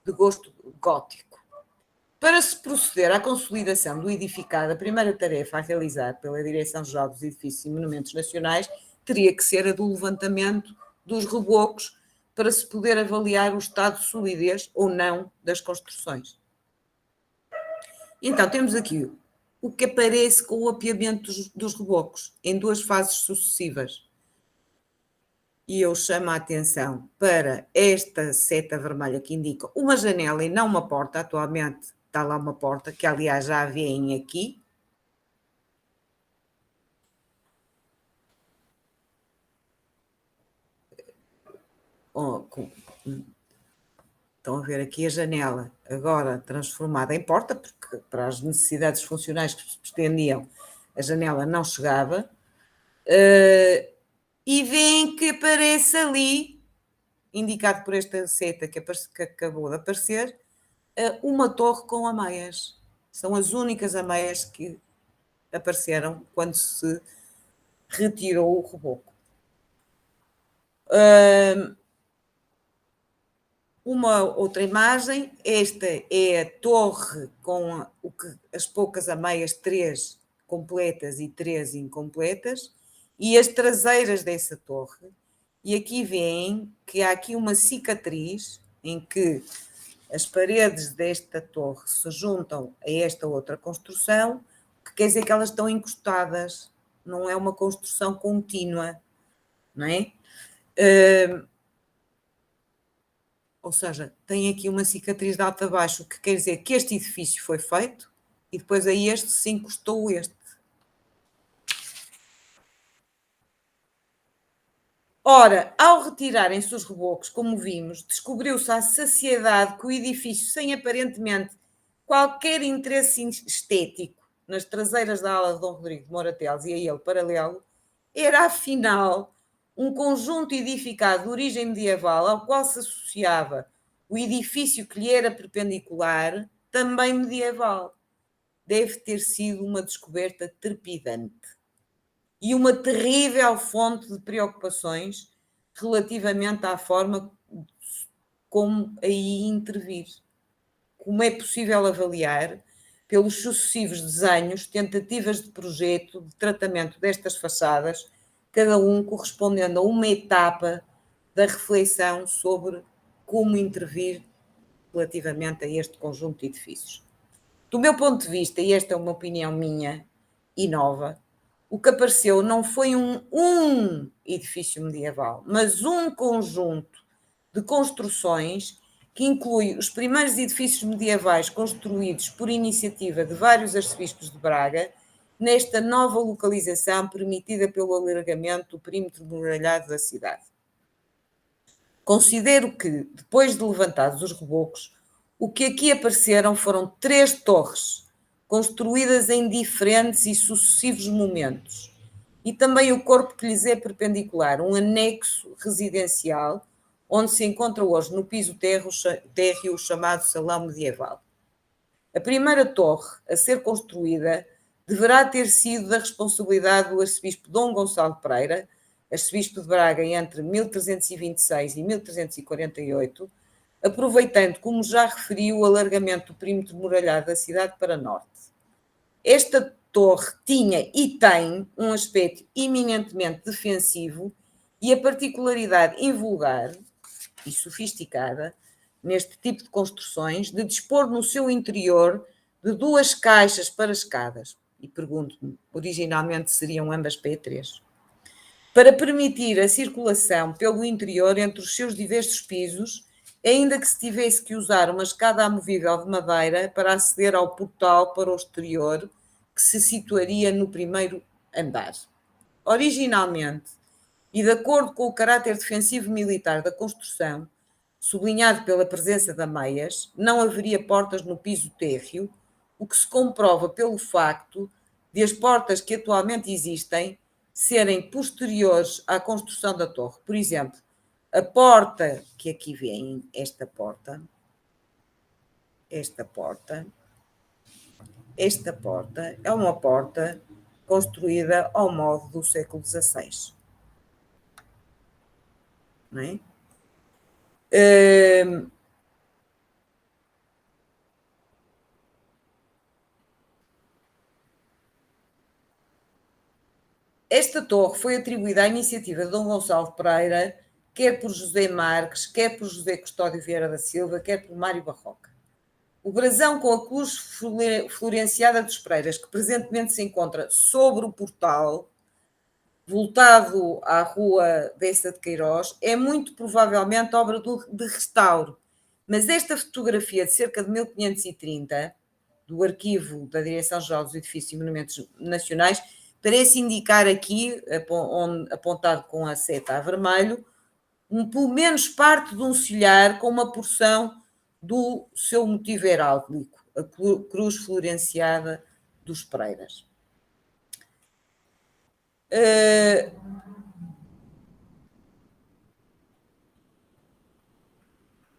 B: de gosto gótico. Para se proceder à consolidação do edificado, a primeira tarefa a realizar pela Direção-Geral dos Edifícios e Monumentos Nacionais teria que ser a do levantamento dos rebocos para se poder avaliar o estado de solidez ou não das construções. Então, temos aqui o que aparece com o apeamento dos rebocos, em duas fases sucessivas. E eu chamo a atenção para esta seta vermelha que indica uma janela e não uma porta. Atualmente está lá uma porta, que aliás já a veem aqui. Estão a ver aqui a janela, agora transformada em porta, porque para as necessidades funcionais que se pretendiam, a janela não chegava. E veem que aparece ali, indicado por esta seta que acabou de aparecer, uma torre com ameias. São as únicas ameias que apareceram quando se retirou o reboco. Uma outra imagem, esta é a torre com as poucas ameias, 3 completas e 3 incompletas, e as traseiras dessa torre. E aqui veem que há aqui uma cicatriz em que as paredes desta torre se juntam a esta outra construção, que quer dizer que elas estão encostadas, não é uma construção contínua, não é? Ou seja, tem aqui uma cicatriz de alto a baixo, o que quer dizer que este edifício foi feito e depois a este se encostou este. Ora, ao retirarem-se os rebocos, como vimos, descobriu-se à saciedade que o edifício, sem aparentemente qualquer interesse estético nas traseiras da ala de Dom Rodrigo de Morateles e a ele paralelo, era afinal um conjunto edificado de origem medieval ao qual se associava o edifício que lhe era perpendicular, também medieval. Deve ter sido uma descoberta trepidante e uma terrível fonte de preocupações relativamente à forma como aí intervir. Como é possível avaliar, pelos sucessivos desenhos, tentativas de projeto, de tratamento destas fachadas, cada um correspondendo a uma etapa da reflexão sobre como intervir relativamente a este conjunto de edifícios. Do meu ponto de vista, e esta é uma opinião minha e nova, o que apareceu não foi um edifício medieval, mas um conjunto de construções que inclui os primeiros edifícios medievais construídos por iniciativa de vários arcebispos de Braga, nesta nova localização permitida pelo alargamento do perímetro muralhado da cidade. Considero que, depois de levantados os rebocos, o que aqui apareceram foram 3 torres, construídas em diferentes e sucessivos momentos, e também o corpo que lhes é perpendicular, um anexo residencial, onde se encontra hoje no piso térreo o chamado Salão Medieval. A primeira torre a ser construída deverá ter sido da responsabilidade do arcebispo Dom Gonçalo Pereira, arcebispo de Braga entre 1326 e 1348, aproveitando, como já referi, o alargamento do perímetro muralhado da cidade para norte. Esta torre tinha e tem um aspecto eminentemente defensivo e a particularidade invulgar e sofisticada neste tipo de construções de dispor no seu interior de 2 caixas para escadas, e pergunto-me, originalmente seriam ambas pétreas, para permitir a circulação pelo interior entre os seus diversos pisos, ainda que se tivesse que usar uma escada amovível de madeira para aceder ao portal para o exterior, que se situaria no primeiro andar. Originalmente, e de acordo com o caráter defensivo militar da construção, sublinhado pela presença de ameias, não haveria portas no piso térreo, o que se comprova pelo facto de as portas que atualmente existem serem posteriores à construção da torre. Por exemplo, a porta que aqui vem, esta porta é uma porta construída ao modo do século XVI. Não é? Esta torre foi atribuída à iniciativa de Dom Gonçalo Pereira, quer por José Marques, quer por José Custódio Vieira da Silva, quer por Mário Barroca. O brasão com a cruz florenciada dos Pereiras, que presentemente se encontra sobre o portal, voltado à rua Dessa de Queiroz, é muito provavelmente obra de restauro. Mas esta fotografia de cerca de 1530, do arquivo da Direção-Geral dos Edifícios e Monumentos Nacionais, parece indicar aqui, apontado com a seta a vermelho, pelo menos parte de um silhar com uma porção do seu motivo heráldico, a cruz florenciada dos Pereiras.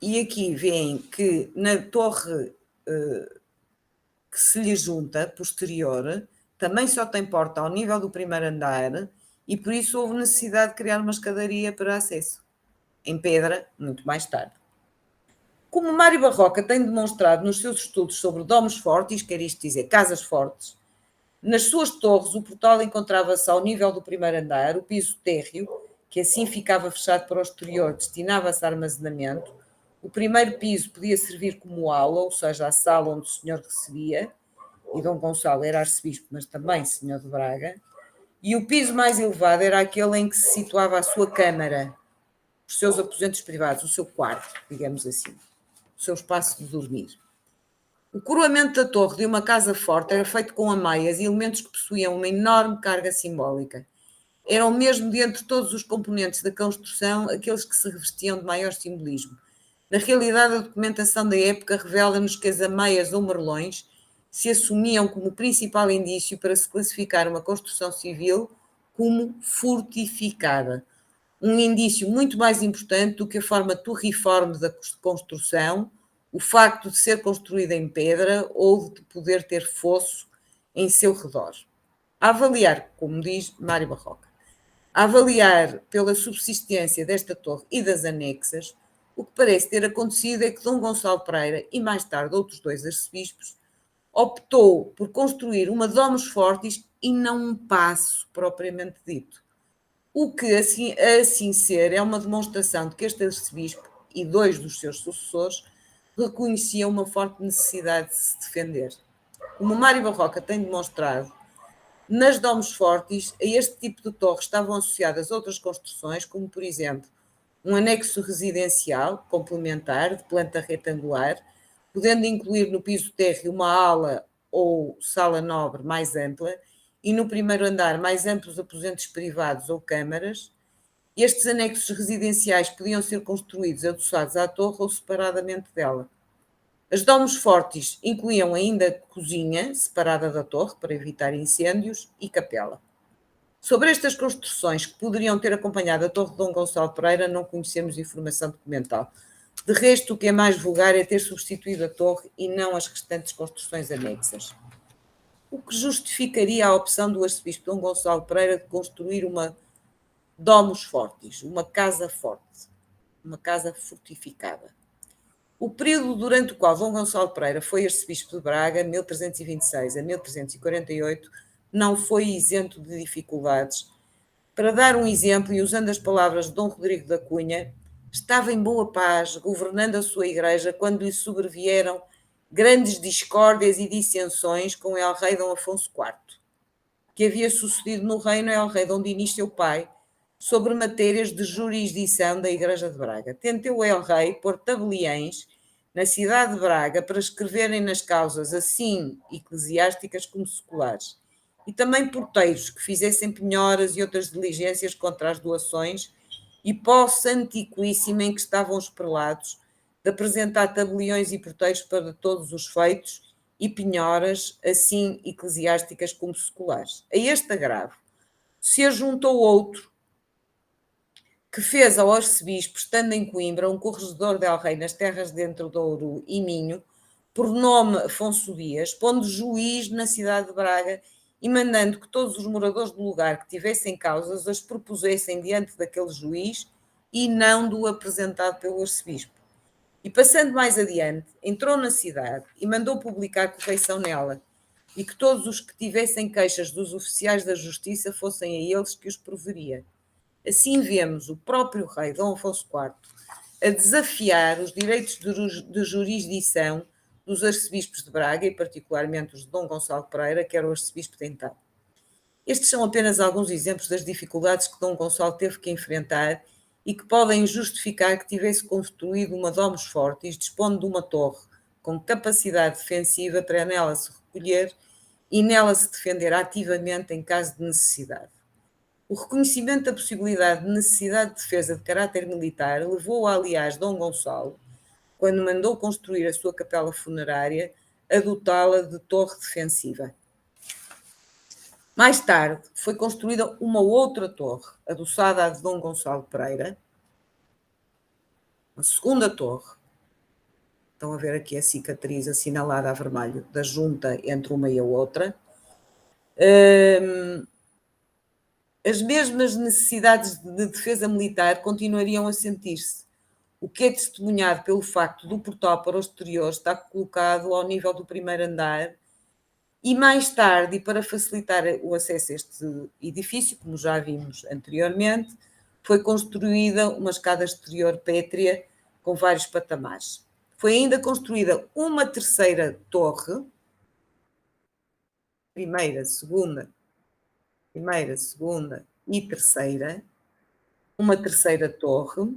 B: E aqui veem que na torre que se lhe junta, posterior, também só tem porta ao nível do primeiro andar e por isso houve necessidade de criar uma escadaria para acesso, em pedra, muito mais tarde. Como Mário Barroca tem demonstrado nos seus estudos sobre domos fortes, quer isto dizer, casas fortes, nas suas torres o portal encontrava-se ao nível do primeiro andar, o piso térreo, que assim ficava fechado para o exterior, destinava-se a armazenamento. O primeiro piso podia servir como aula, ou seja, a sala onde o senhor recebia, e Dom Gonçalo era arcebispo, mas também senhor de Braga, e o piso mais elevado era aquele em que se situava a sua câmara, os seus aposentos privados, o seu quarto, digamos assim, o seu espaço de dormir. O coroamento da torre de uma casa forte era feito com ameias e elementos que possuíam uma enorme carga simbólica. Eram mesmo, de entre todos os componentes da construção, aqueles que se revestiam de maior simbolismo. Na realidade, a documentação da época revela-nos que as ameias ou merlões se assumiam como principal indício para se classificar uma construção civil como fortificada. Um indício muito mais importante do que a forma turriforme da construção, o facto de ser construída em pedra ou de poder ter fosso em seu redor. A avaliar, como diz Mário Barroca, a avaliar pela subsistência desta torre e das anexas, o que parece ter acontecido é que Dom Gonçalo Pereira e mais tarde outros dois arcebispos optou por construir uma domus fortis e não um paço propriamente dito. O que, assim ser, é uma demonstração de que este arcebispo e dois dos seus sucessores reconheciam uma forte necessidade de se defender. Como Mário Barroca tem demonstrado, nas domus fortis, a este tipo de torre estavam associadas outras construções, como, por exemplo, um anexo residencial complementar de planta retangular, podendo incluir no piso térreo uma ala ou sala nobre mais ampla e no primeiro andar mais amplos aposentos privados ou câmaras. Estes anexos residenciais podiam ser construídos adoçados à torre ou separadamente dela. As domus fortis incluíam ainda cozinha, separada da torre, para evitar incêndios, e capela. Sobre estas construções que poderiam ter acompanhado a torre de Dom Gonçalo Pereira, não conhecemos informação documental. De resto, o que é mais vulgar é ter substituído a torre e não as restantes construções anexas. O que justificaria a opção do arcebispo Dom Gonçalo Pereira de construir uma domus fortis, uma casa forte, uma casa fortificada. O período durante o qual Dom Gonçalo Pereira foi arcebispo de Braga, 1326 a 1348, não foi isento de dificuldades. Para dar um exemplo, e usando as palavras de Dom Rodrigo da Cunha, estava em boa paz, governando a sua igreja, quando lhe sobrevieram grandes discórdias e dissensões com o el-rei Dom Afonso IV, que havia sucedido no reino el-rei Dom Dinis, seu pai, sobre matérias de jurisdição da Igreja de Braga. Tentou o el-rei pôr tabeliães na cidade de Braga para escreverem nas causas assim eclesiásticas como seculares, e também porteiros que fizessem penhoras e outras diligências contra as doações e posse antiquíssima em que estavam os prelados de apresentar tabeliões e porteiros para todos os feitos e penhoras, assim eclesiásticas como seculares. A este agravo se ajuntou outro que fez ao arcebispo, estando em Coimbra, um corregedor de el-rei nas terras de Entre Douro e Minho, por nome Afonso Dias, pondo juiz na cidade de Braga e mandando que todos os moradores do lugar que tivessem causas as propusessem diante daquele juiz e não do apresentado pelo arcebispo. E passando mais adiante, entrou na cidade e mandou publicar correição nela, e que todos os que tivessem queixas dos oficiais da justiça fossem a eles que os proveria. Assim vemos o próprio rei Dom Afonso IV a desafiar os direitos de jurisdição dos arcebispos de Braga, e particularmente os de Dom Gonçalo Pereira, que era o arcebispo de então. Estes são apenas alguns exemplos das dificuldades que Dom Gonçalo teve que enfrentar e que podem justificar que tivesse construído uma domus fortis, dispondo de uma torre com capacidade defensiva para nela se recolher e nela se defender ativamente em caso de necessidade. O reconhecimento da possibilidade de necessidade de defesa de caráter militar levou, aliás, Dom Gonçalo, quando mandou construir a sua capela funerária, a dotá-la de torre defensiva. Mais tarde, foi construída uma outra torre, adoçada à de Dom Gonçalo Pereira, uma segunda torre, Estão a ver aqui a cicatriz assinalada a vermelho da junta entre uma e a outra. As mesmas necessidades de defesa militar continuariam a sentir-se, o que é testemunhado pelo facto do portal para o exterior estar colocado ao nível do primeiro andar e mais tarde, e para facilitar o acesso a este edifício, como já vimos anteriormente, foi construída uma escada exterior pétrea com vários patamares. Foi ainda construída uma terceira torre, primeira, segunda e terceira, uma terceira torre,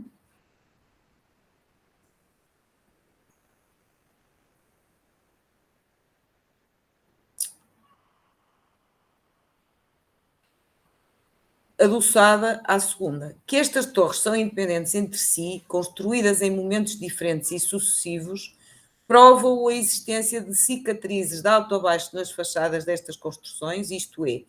B: adoçada à segunda, que estas torres são independentes entre si, construídas em momentos diferentes e sucessivos, provam a existência de cicatrizes de alto a baixo nas fachadas destas construções, isto é,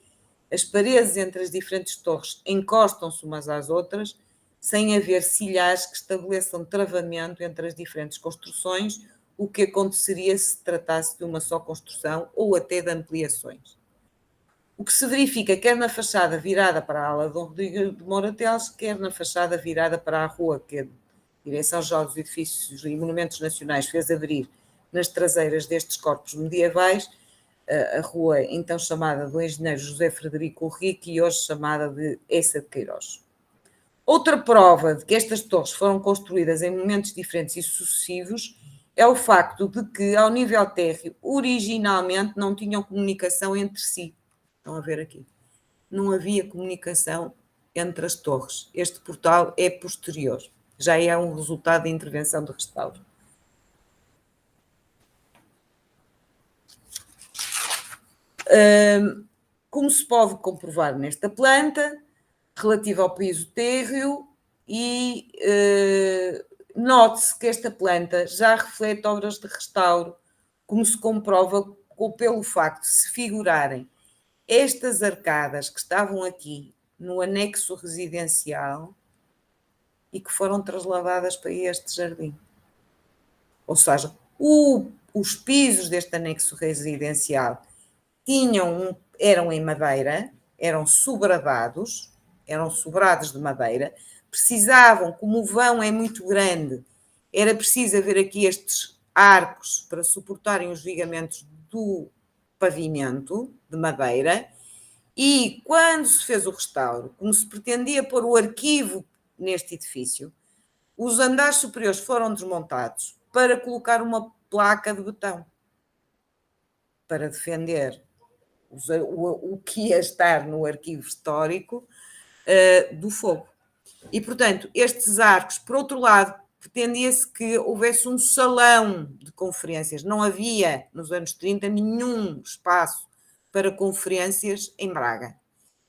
B: as paredes entre as diferentes torres encostam-se umas às outras, sem haver silhares que estabeleçam travamento entre as diferentes construções, o que aconteceria se tratasse de uma só construção ou até de ampliações. O que se verifica quer na fachada virada para a ala Dom Rodrigo de Moura Teles, quer na fachada virada para a rua que a Direção-Geral dos Edifícios e Monumentos Nacionais fez abrir nas traseiras destes corpos medievais, a rua então chamada do engenheiro José Frederico Henrique e hoje chamada de Essa de Queiroz. Outra prova de que estas torres foram construídas em momentos diferentes e sucessivos é o facto de que, ao nível térreo, originalmente não tinham comunicação entre si. Estão a ver aqui. Não havia comunicação entre as torres. Este portal é posterior. Já é um resultado da intervenção de restauro. Como se pode comprovar nesta planta, relativa ao piso térreo, e note-se que esta planta já reflete obras de restauro, como se comprova pelo facto de se figurarem estas arcadas que estavam aqui no anexo residencial e que foram trasladadas para este jardim. Ou seja, os pisos deste anexo residencial eram em madeira, eram sobrados de madeira, precisavam, como o vão é muito grande, era preciso haver aqui estes arcos para suportarem os vigamentos do pavimento de madeira, e quando se fez o restauro, como se pretendia pôr o arquivo neste edifício, os andares superiores foram desmontados para colocar uma placa de betão para defender o que ia estar no arquivo histórico do fogo. E, portanto, estes arcos, por outro lado, pretendia-se que houvesse um salão de conferências. Não havia, nos anos 30, nenhum espaço para conferências em Braga.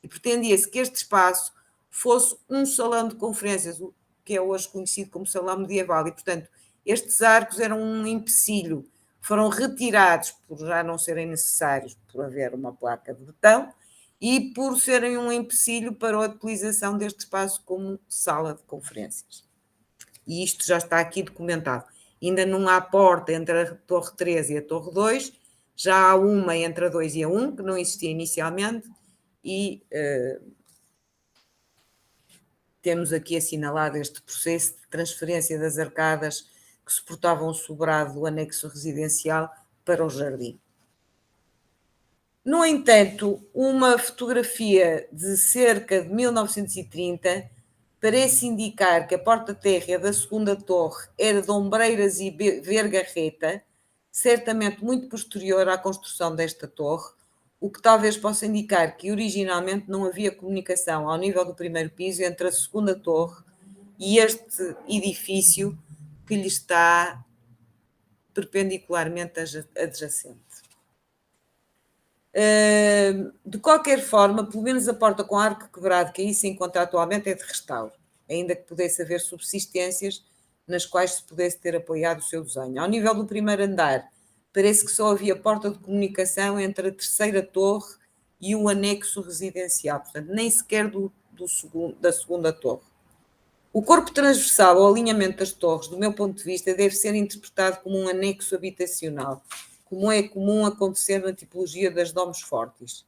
B: E pretendia-se que este espaço fosse um salão de conferências, o que é hoje conhecido como salão medieval. E, portanto, estes arcos eram um empecilho. Foram retirados por já não serem necessários, por haver uma placa de betão, e por serem um empecilho para a utilização deste espaço como sala de conferências. E isto já está aqui documentado. Ainda não há porta entre a Torre 3 e a Torre 2, já há uma entre a 2 e a 1, que não existia inicialmente, e temos aqui assinalado este processo de transferência das arcadas que suportavam o sobrado do anexo residencial para o jardim. No entanto, uma fotografia de cerca de 1930 parece indicar que a porta térrea da segunda torre era de ombreiras e vergarreta, certamente muito posterior à construção desta torre, o que talvez possa indicar que originalmente não havia comunicação ao nível do primeiro piso entre a segunda torre e este edifício que lhe está perpendicularmente adjacente. De qualquer forma, pelo menos a porta com arco quebrado que aí se encontra atualmente é de restauro, ainda que pudesse haver subsistências nas quais se pudesse ter apoiado o seu desenho. Ao nível do primeiro andar, parece que só havia porta de comunicação entre a terceira torre e o anexo residencial, portanto, nem sequer da segunda torre. O corpo transversal ao alinhamento das torres, do meu ponto de vista, deve ser interpretado como um anexo habitacional, como é comum acontecer na tipologia das domus fortis,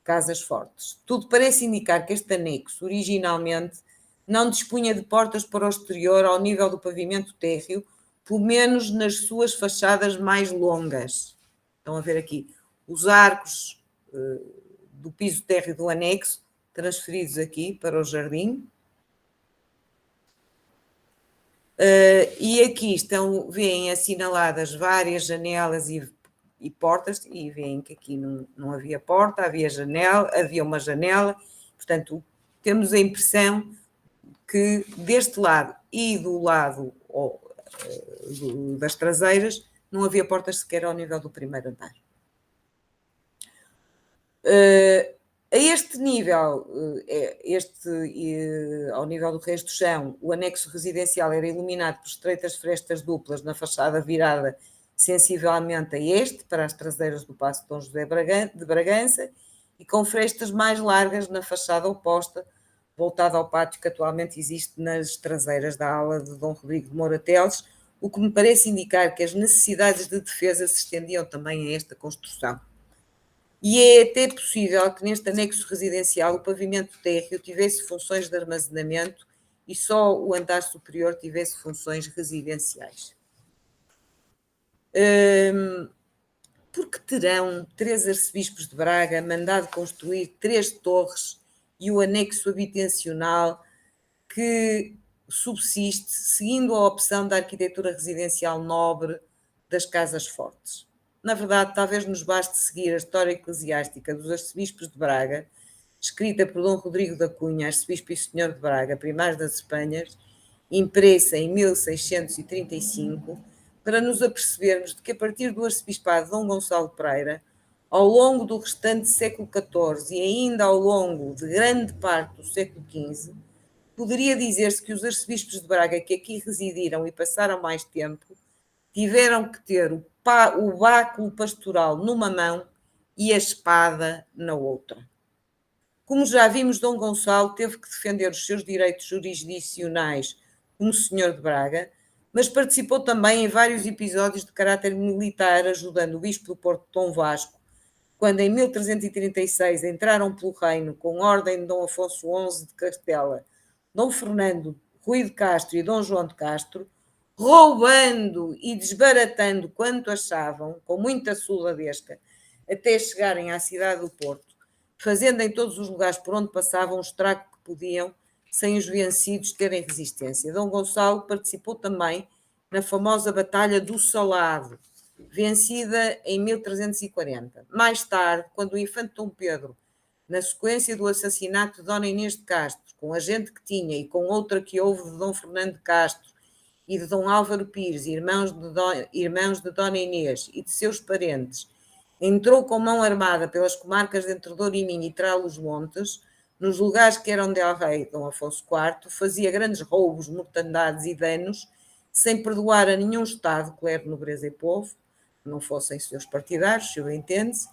B: casas fortes. Tudo parece indicar que este anexo, originalmente, não dispunha de portas para o exterior ao nível do pavimento térreo, pelo menos nas suas fachadas mais longas. Estão a ver aqui os arcos do piso térreo do anexo, transferidos aqui para o jardim. E aqui veem assinaladas várias janelas e portas, e veem que aqui não havia porta, havia uma janela, portanto, temos a impressão que deste lado e do lado das traseiras não havia portas sequer ao nível do primeiro andar. A este nível, ao nível do resto do chão, o anexo residencial era iluminado por estreitas frestas duplas na fachada virada sensivelmente a este, para as traseiras do Paço de Dom José de Bragança, e com frestas mais largas na fachada oposta, voltada ao pátio que atualmente existe nas traseiras da ala de Dom Rodrigo de Moura Teles, o que me parece indicar que as necessidades de defesa se estendiam também a esta construção. E é até possível que neste anexo residencial o pavimento térreo tivesse funções de armazenamento e só o andar superior tivesse funções residenciais. Porque terão 3 arcebispos de Braga mandado construir 3 torres e o anexo habitacional que subsiste seguindo a opção da arquitetura residencial nobre das casas fortes? Na verdade, talvez nos baste seguir a história eclesiástica dos arcebispos de Braga, escrita por Dom Rodrigo da Cunha, arcebispo e senhor de Braga, primário das Espanhas, impressa em 1635, para nos apercebermos de que a partir do arcebispado de Dom Gonçalo Pereira, ao longo do restante século XIV e ainda ao longo de grande parte do século XV, poderia dizer-se que os arcebispos de Braga que aqui residiram e passaram mais tempo tiveram que ter o báculo pastoral numa mão e a espada na outra. Como já vimos, Dom Gonçalo teve que defender os seus direitos jurisdicionais como senhor de Braga, mas participou também em vários episódios de caráter militar, ajudando o bispo do Porto, Dom Vasco, quando em 1336 entraram pelo reino, com ordem de Dom Afonso XI de Castela, Dom Fernando, Rui de Castro e Dom João de Castro, roubando e desbaratando quanto achavam, com muita soldadesca, até chegarem à cidade do Porto, fazendo em todos os lugares por onde passavam o estrago que podiam, sem os vencidos terem resistência. Dom Gonçalo participou também na famosa Batalha do Salado, vencida em 1340. Mais tarde, quando o infante Dom Pedro, na sequência do assassinato de Dona Inês de Castro, com a gente que tinha e com outra que houve de Dom Fernando de Castro e de Dom Álvaro Pires, irmãos de Dona Inês e de seus parentes, entrou com mão armada pelas comarcas de Entre Douro e Minho e Trás-os-Montes, nos lugares que eram del rei Dom Afonso IV, fazia grandes roubos, mortandades e danos, sem perdoar a nenhum Estado, clero, nobreza e povo, que não fossem seus partidários, se o entende-se,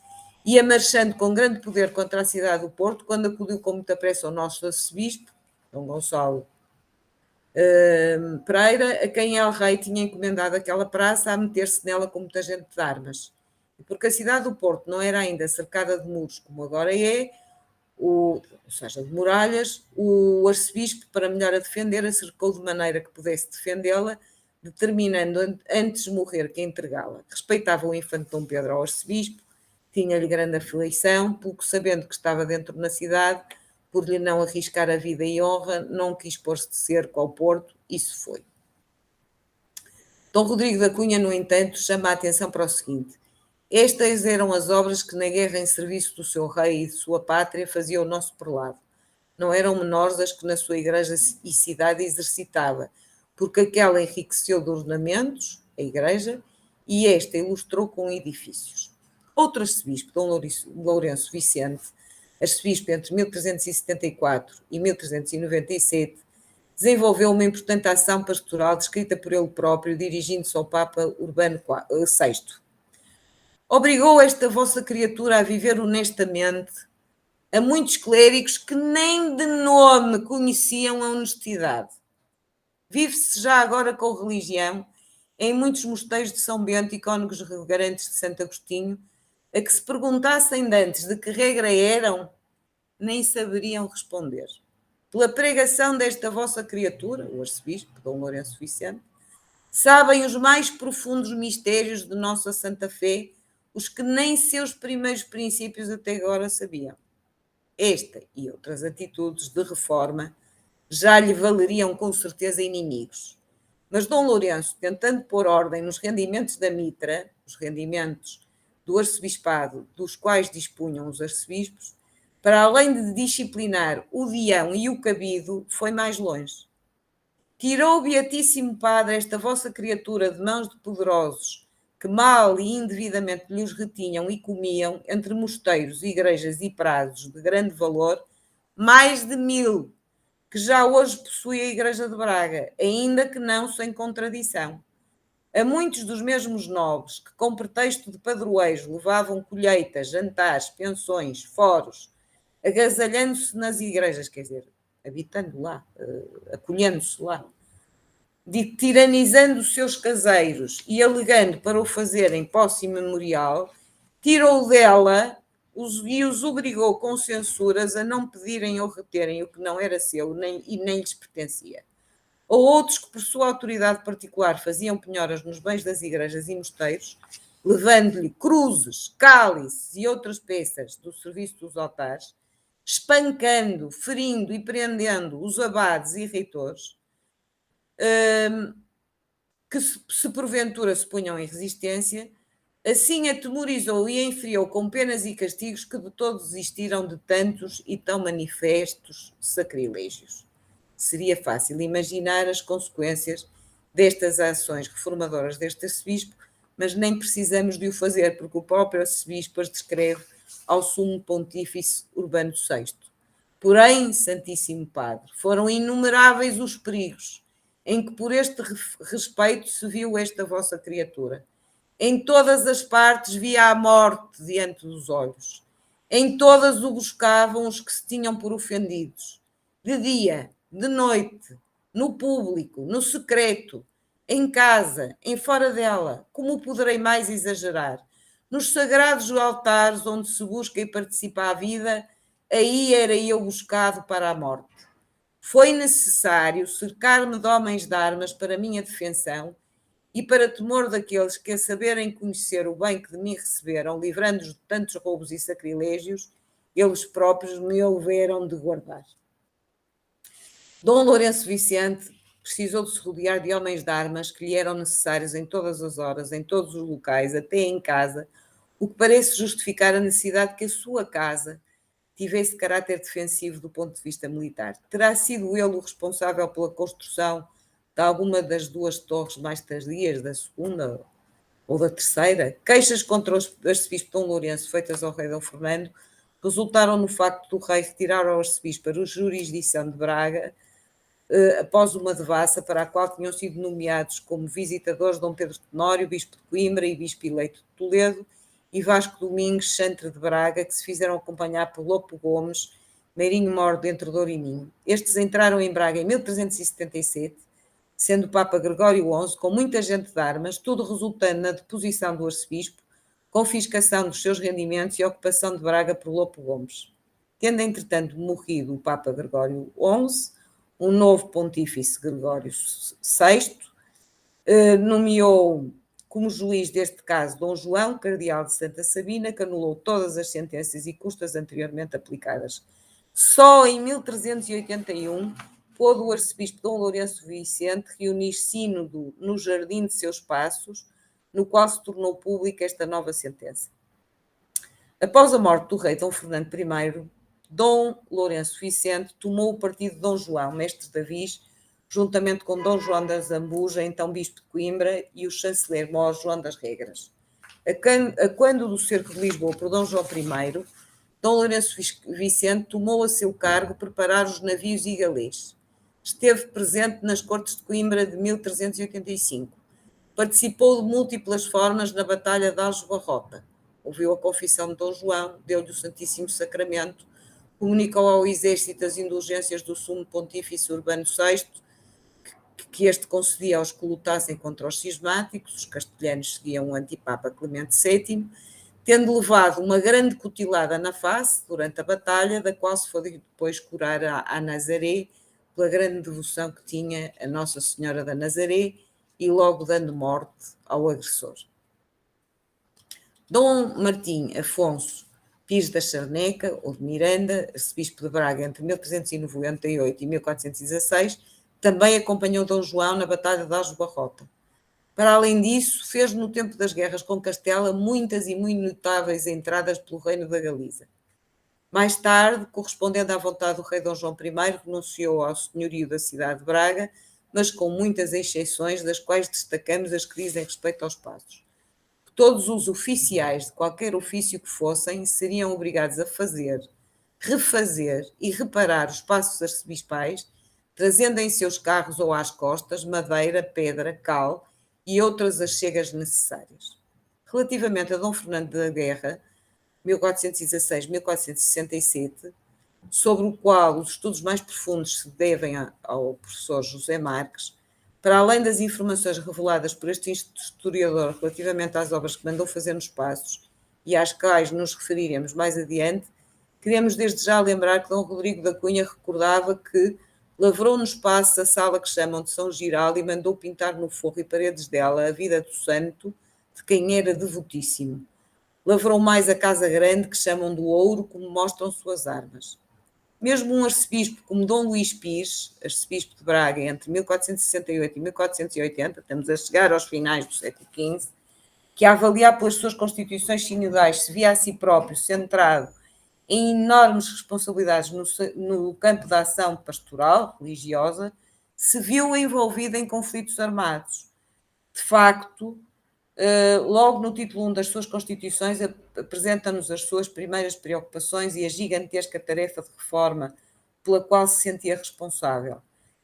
B: ia marchando com grande poder contra a cidade do Porto, quando acudiu com muita pressa ao nosso arcebispo, Dom Gonçalo Pereira, a quem el rei tinha encomendado aquela praça a meter-se nela com muita gente de armas. E porque a cidade do Porto não era ainda cercada de muros como agora é, ou seja, de muralhas, o arcebispo, para melhor a defender, a cercou de maneira que pudesse defendê-la, determinando antes de morrer que entregá-la. Respeitava o infante Dom Pedro ao arcebispo, tinha-lhe grande aflição, porque sabendo que estava dentro na cidade, por lhe não arriscar a vida e honra, não quis pôr-se de cerco ao Porto, e se foi. Dom Rodrigo da Cunha, no entanto, chama a atenção para o seguinte: estas eram as obras que na guerra em serviço do seu rei e de sua pátria fazia o nosso prelado. Não eram menores as que na sua igreja e cidade exercitava, porque aquela enriqueceu de ornamentos, a igreja, e esta ilustrou com edifícios. Outro arcebispo, Dom Lourenço Vicente, arcebispo entre 1374 e 1397, desenvolveu uma importante ação pastoral descrita por ele próprio, dirigindo-se ao Papa Urbano VI. Obrigou esta vossa criatura a viver honestamente, a muitos clérigos que nem de nome conheciam a honestidade. Vive-se já agora com religião em muitos mosteiros de São Bento e cônegos garantes de Santo Agostinho, a que se perguntassem antes de que regra eram, nem saberiam responder. Pela pregação desta vossa criatura, o arcebispo Dom Lourenço Vicente, sabem os mais profundos mistérios de nossa Santa Fé, os que nem seus primeiros princípios até agora sabiam. Esta e outras atitudes de reforma já lhe valeriam com certeza inimigos. Mas Dom Lourenço, tentando pôr ordem nos rendimentos da mitra, os rendimentos do arcebispado dos quais dispunham os arcebispos, para além de disciplinar o dião e o cabido, foi mais longe. Tirou o Beatíssimo Padre esta vossa criatura de mãos de poderosos, que mal e indevidamente lhes retinham e comiam, entre mosteiros, igrejas e prazos de grande valor, mais de 1000, que já hoje possui a Igreja de Braga, ainda que não sem contradição. A muitos dos mesmos nobres, que com pretexto de padroeiros levavam colheitas, jantares, pensões, foros, agasalhando-se nas igrejas, quer dizer, habitando lá, acolhendo-se lá, tiranizando os seus caseiros e alegando para o fazerem posse memorial, tirou dela e os obrigou com censuras a não pedirem ou reterem o que não era seu e nem lhes pertencia. Ou outros que, por sua autoridade particular, faziam penhoras nos bens das igrejas e mosteiros, levando-lhe cruzes, cálices e outras peças do serviço dos altares, espancando, ferindo e prendendo os abades e reitores, que se porventura se punham em resistência, assim atemorizou e enfriou com penas e castigos que de todos desistiram de tantos e tão manifestos sacrilégios. Seria fácil imaginar as consequências destas ações reformadoras deste arcebispo, mas nem precisamos de o fazer, porque o próprio arcebispo as descreve ao sumo pontífice Urbano VI. Porém, Santíssimo Padre, foram inumeráveis os perigos em que por este respeito se viu esta vossa criatura. Em todas as partes via a morte diante dos olhos. Em todas o buscavam os que se tinham por ofendidos. De dia, de noite, no público, no secreto, em casa, em fora dela, como poderei mais exagerar? Nos sagrados altares onde se busca e participa a vida, aí era eu buscado para a morte. Foi necessário cercar-me de homens de armas para minha defensão e para temor daqueles que, a saberem conhecer o bem que de mim receberam, livrando-os de tantos roubos e sacrilégios, eles próprios me houveram de guardar. Dom Lourenço Vicente precisou de se rodear de homens de armas que lhe eram necessários em todas as horas, em todos os locais, até em casa, o que parece justificar a necessidade que a sua casa tivesse caráter defensivo do ponto de vista militar. Terá sido ele o responsável pela construção de alguma das duas torres mais tardias, da segunda ou da terceira? Queixas contra o arcebispo Dom Lourenço feitas ao rei Dom Fernando resultaram no facto do rei retirar ao arcebispo a jurisdição de Braga após uma devassa para a qual tinham sido nomeados como visitadores Dom Pedro Tenório, bispo de Coimbra e bispo eleito de Toledo, e Vasco Domingos, chantre de Braga, que se fizeram acompanhar por Lopo Gomes, Meirinho Mor, entre Douro e Minho. Estes entraram em Braga em 1377, sendo o Papa Gregório XI, com muita gente de armas, tudo resultando na deposição do arcebispo, confiscação dos seus rendimentos e ocupação de Braga por Lopo Gomes. Tendo, entretanto, morrido o Papa Gregório XI, um novo pontífice, Gregório VI, nomeou como juiz deste caso Dom João, cardeal de Santa Sabina, que anulou todas as sentenças e custas anteriormente aplicadas. Só em 1381 pôde o arcebispo Dom Lourenço Vicente reunir sínodo no jardim de seus passos, no qual se tornou pública esta nova sentença. Após a morte do rei Dom Fernando I, Dom Lourenço Vicente tomou o partido de Dom João, mestre de Avis, juntamente com Dom João da Zambuja, então bispo de Coimbra, e o chanceler mor João das Regras. A quando do cerco de Lisboa por Dom João I, Dom Lourenço Vicente tomou a seu cargo preparar os navios e galês. Esteve presente nas cortes de Coimbra de 1385. Participou de múltiplas formas na Batalha de Aljubarrota. Ouviu a confissão de Dom João, deu-lhe o Santíssimo Sacramento, comunicou ao exército as indulgências do sumo pontífice Urbano VI, que este concedia aos que lutassem contra os cismáticos, os castelhanos seguiam o antipapa Clemente VII, tendo levado uma grande cutilada na face durante a batalha, da qual se foi depois curar a Nazaré, pela grande devoção que tinha a Nossa Senhora da Nazaré, e logo dando morte ao agressor. Dom Martim Afonso Pires da Charneca, ou de Miranda, arcebispo de Braga entre 1398 e 1416, também acompanhou Dom João na Batalha de Aljubarrota. Para além disso, fez no tempo das guerras com Castela muitas e muito notáveis entradas pelo reino da Galiza. Mais tarde, correspondendo à vontade do rei Dom João I, renunciou ao senhorio da cidade de Braga, mas com muitas exceções, das quais destacamos as que dizem respeito aos passos. Todos os oficiais, de qualquer ofício que fossem, seriam obrigados a fazer, refazer e reparar os passos arcebispais, trazendo em seus carros ou às costas madeira, pedra, cal e outras achegas necessárias. Relativamente a Dom Fernando da Guerra, 1416-1467, sobre o qual os estudos mais profundos se devem ao professor José Marques, para além das informações reveladas por este historiador relativamente às obras que mandou fazer nos passos e às quais nos referiremos mais adiante, queremos desde já lembrar que Dom Rodrigo da Cunha recordava que lavrou nos passos a sala que chamam de São Giral e mandou pintar no forro e paredes dela a vida do santo, de quem era devotíssimo. Lavrou mais a casa grande que chamam do Ouro, como mostram suas armas. Mesmo um arcebispo como Dom Luís Pires, arcebispo de Braga entre 1468 e 1480, estamos a chegar aos finais do século XV, que a avaliar pelas suas constituições sinodais se via a si próprio centrado em enormes responsabilidades no campo da ação pastoral, religiosa, se viu envolvido em conflitos armados. De facto, logo no título 1 das suas constituições, apresenta-nos as suas primeiras preocupações e a gigantesca tarefa de reforma pela qual se sentia responsável.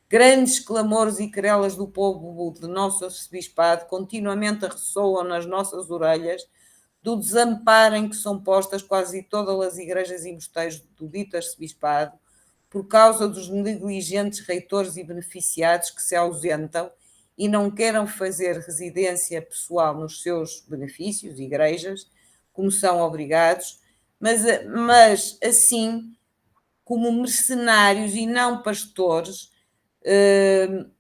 B: Grandes clamores e querelas do povo de nosso arcebispado continuamente ressoam nas nossas orelhas do desamparo em que são postas quase todas as igrejas e mosteiros do dito arcebispado, por causa dos negligentes reitores e beneficiados que se ausentam e não queiram fazer residência pessoal nos seus benefícios, igrejas, como são obrigados, mas assim como mercenários e não pastores,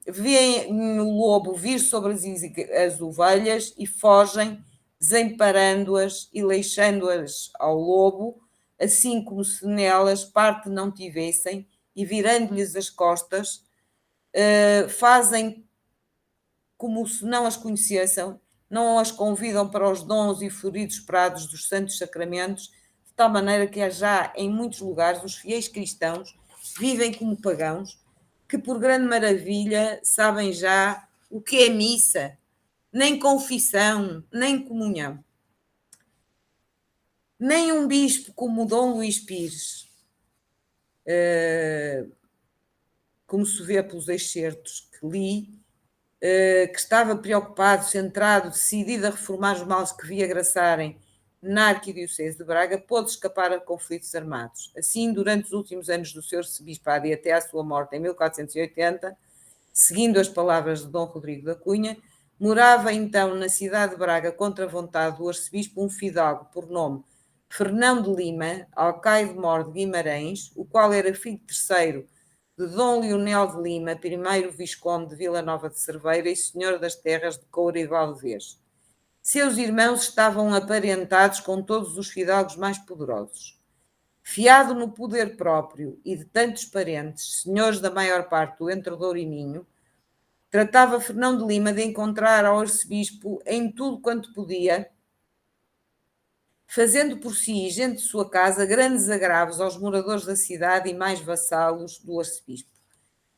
B: veem o lobo vir sobre as ovelhas e fogem, desamparando-as e deixando-as ao lobo, assim como se nelas parte não tivessem, e virando-lhes as costas, fazem como se não as conhecessem, não as convidam para os dons e floridos prados dos santos sacramentos, de tal maneira que há já em muitos lugares os fiéis cristãos vivem como pagãos, que por grande maravilha sabem já o que é missa, nem confissão, nem comunhão. Nem um bispo como Dom Luís Pires, como se vê pelos excertos que li, que estava preocupado, centrado, decidido a reformar os males que via graçarem na Arquidiocese de Braga, pôde escapar a conflitos armados. Assim, durante os últimos anos do seu arcebispado e até à sua morte em 1480, seguindo as palavras de Dom Rodrigo da Cunha, morava então na cidade de Braga, contra a vontade do arcebispo, um fidalgo por nome Fernão de Lima, alcaide mor de Guimarães, o qual era filho terceiro de Dom Leonel de Lima, primeiro visconde de Vila Nova de Cerveira e senhor das terras de Coura e Valdevez. Seus irmãos estavam aparentados com todos os fidalgos mais poderosos. Fiado no poder próprio e de tantos parentes, senhores da maior parte do Entre Douro e Minho, tratava Fernão de Lima de encontrar ao arcebispo em tudo quanto podia, fazendo por si e gente de sua casa grandes agravos aos moradores da cidade e mais vassalos do arcebispo.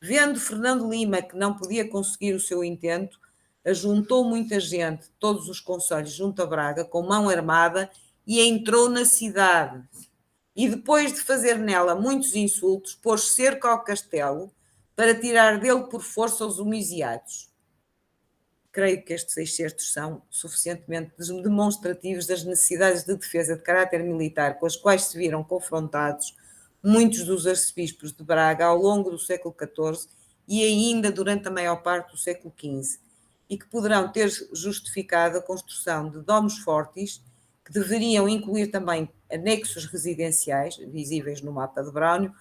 B: Vendo Fernando Lima que não podia conseguir o seu intento, ajuntou muita gente, todos os concelhos junto a Braga, com mão armada, e entrou na cidade. E depois de fazer nela muitos insultos, pôs cerco ao castelo para tirar dele por força os homiciados. Creio que estes excertos são suficientemente demonstrativos das necessidades de defesa de caráter militar com as quais se viram confrontados muitos dos arcebispos de Braga ao longo do século XIV e ainda durante a maior parte do século XV, e que poderão ter justificado a construção de domos fortis, que deveriam incluir também anexos residenciais, visíveis no mapa de Browne,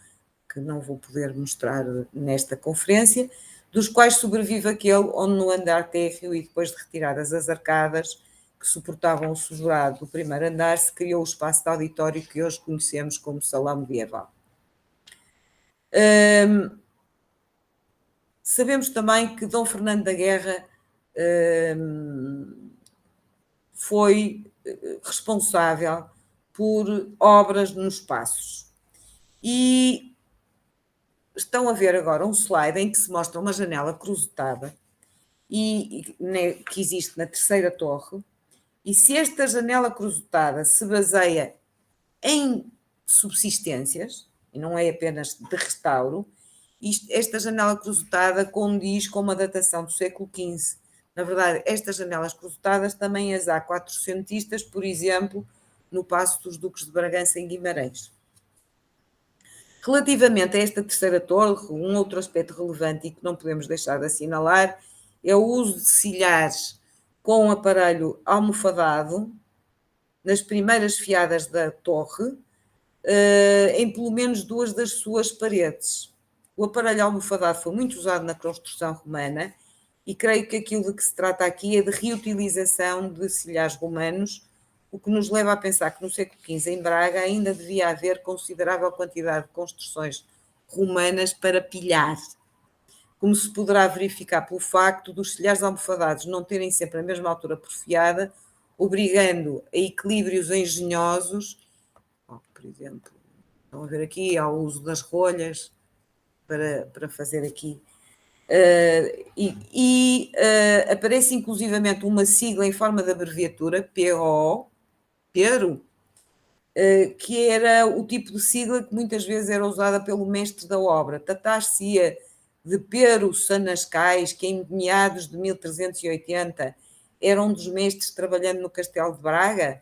B: que não vou poder mostrar nesta conferência, dos quais sobrevive aquele onde no andar térreo e depois de retiradas as arcadas que suportavam o sobrado do primeiro andar, se criou o espaço de auditório que hoje conhecemos como salão medieval. Sabemos também que Dom Fernando da Guerra foi responsável por obras nos passos. E estão a ver agora um slide em que se mostra uma janela cruzetada que existe na terceira torre, e se esta janela cruzetada se baseia em subsistências, e não é apenas de restauro, esta janela cruzetada condiz com uma datação do século XV. Na verdade, estas janelas cruzetadas também as há quatrocentistas, por exemplo, no Paço dos Duques de Bragança, em Guimarães. Relativamente a esta terceira torre, um outro aspecto relevante e que não podemos deixar de assinalar é o uso de silhares com aparelho almofadado nas primeiras fiadas da torre, em pelo menos duas das suas paredes. O aparelho almofadado foi muito usado na construção romana e creio que aquilo de que se trata aqui é de reutilização de silhares romanos, o que nos leva a pensar que no século XV, em Braga, ainda devia haver considerável quantidade de construções romanas para pilhar, como se poderá verificar pelo facto dos silhares almofadados não terem sempre a mesma altura porfiada, obrigando a equilíbrios engenhosos, por exemplo, estão a ver aqui, ao uso das rolhas para fazer aqui. Aparece inclusivamente uma sigla em forma de abreviatura, PO, Pero, que era o tipo de sigla que muitas vezes era usada pelo mestre da obra. Tratar-se-ia de Pero Sanascais, que em meados de 1380 era um dos mestres trabalhando no Castelo de Braga.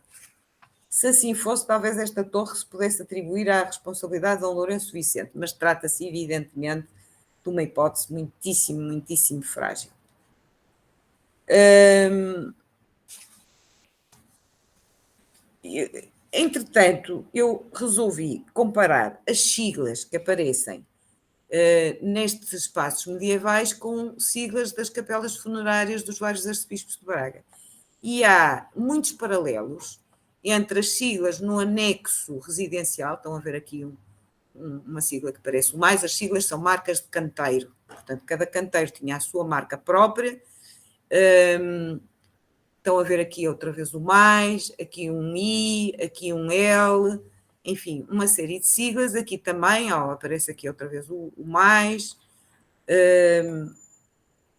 B: Se assim fosse, talvez esta torre se pudesse atribuir à responsabilidade de Dom Lourenço Vicente, mas trata-se evidentemente de uma hipótese muitíssimo, muitíssimo frágil. Entretanto, eu resolvi comparar as siglas que aparecem nestes espaços medievais com siglas das capelas funerárias dos vários arcebispos de Braga. E há muitos paralelos entre as siglas no anexo residencial, estão a ver aqui uma sigla que parece o mais, as siglas são marcas de canteiro, portanto, cada canteiro tinha a sua marca própria. Estão a ver aqui outra vez o mais, aqui um I, aqui um L, enfim, uma série de siglas. Aqui também, aparece aqui outra vez o mais.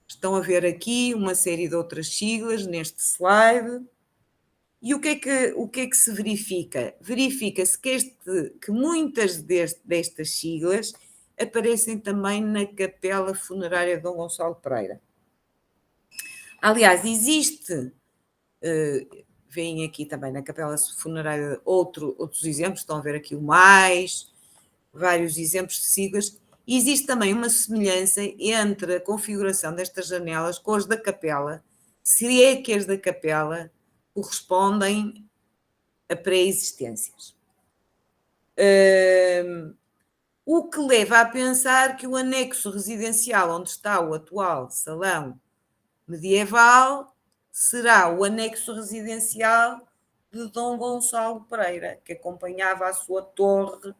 B: Estão a ver aqui uma série de outras siglas neste slide. E o que é que se verifica? Verifica-se que muitas destas siglas aparecem também na capela funerária de Dom Gonçalo Pereira. Aliás, existe, veem aqui também na capela funerária outros exemplos, estão a ver aqui o mais, vários exemplos de siglas. E existe também uma semelhança entre a configuração destas janelas com as da capela, se é que as da capela correspondem a pré-existências. O que leva a pensar que o anexo residencial onde está o atual salão medieval será o anexo residencial de Dom Gonçalo Pereira, que acompanhava a sua torre,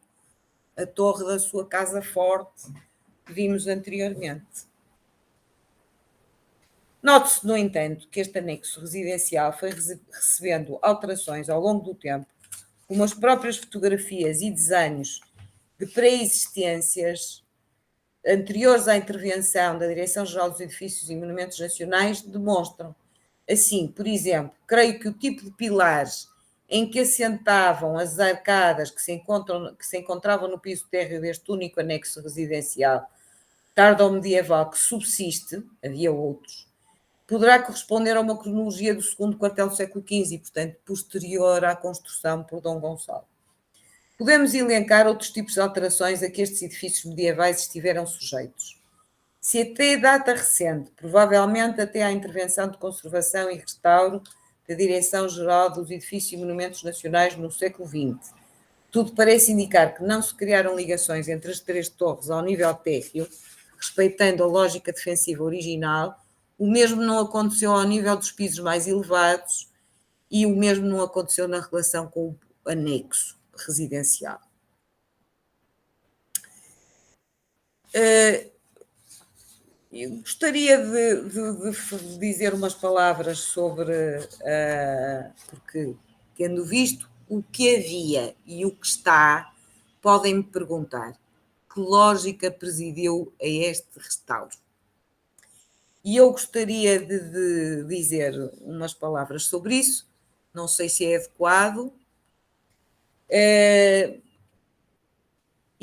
B: a torre da sua casa forte, que vimos anteriormente. Note-se, no entanto, que este anexo residencial foi recebendo alterações ao longo do tempo, como as próprias fotografias e desenhos de pré-existências anteriores à intervenção da Direção-Geral dos Edifícios e Monumentos Nacionais demonstram. Assim, por exemplo, creio que o tipo de pilares em que assentavam as arcadas que se encontravam no piso térreo deste único anexo residencial tardo-medieval que subsiste, havia outros, poderá corresponder a uma cronologia do segundo quartel do século XV e, portanto, posterior à construção por Dom Gonçalo. Podemos elencar outros tipos de alterações a que estes edifícios medievais estiveram sujeitos. se até data recente, provavelmente até à intervenção de conservação e restauro da Direção-Geral dos Edifícios e Monumentos Nacionais no século XX, tudo parece indicar que não se criaram ligações entre as 3 torres ao nível térreo, respeitando a lógica defensiva original. O mesmo não aconteceu ao nível dos pisos mais elevados e o mesmo não aconteceu na relação com o anexo residencial. Eu gostaria de dizer umas palavras sobre, porque tendo visto o que havia e o que está, podem-me perguntar que lógica presidiu a este restauro. E eu gostaria de dizer umas palavras sobre isso, não sei se é adequado.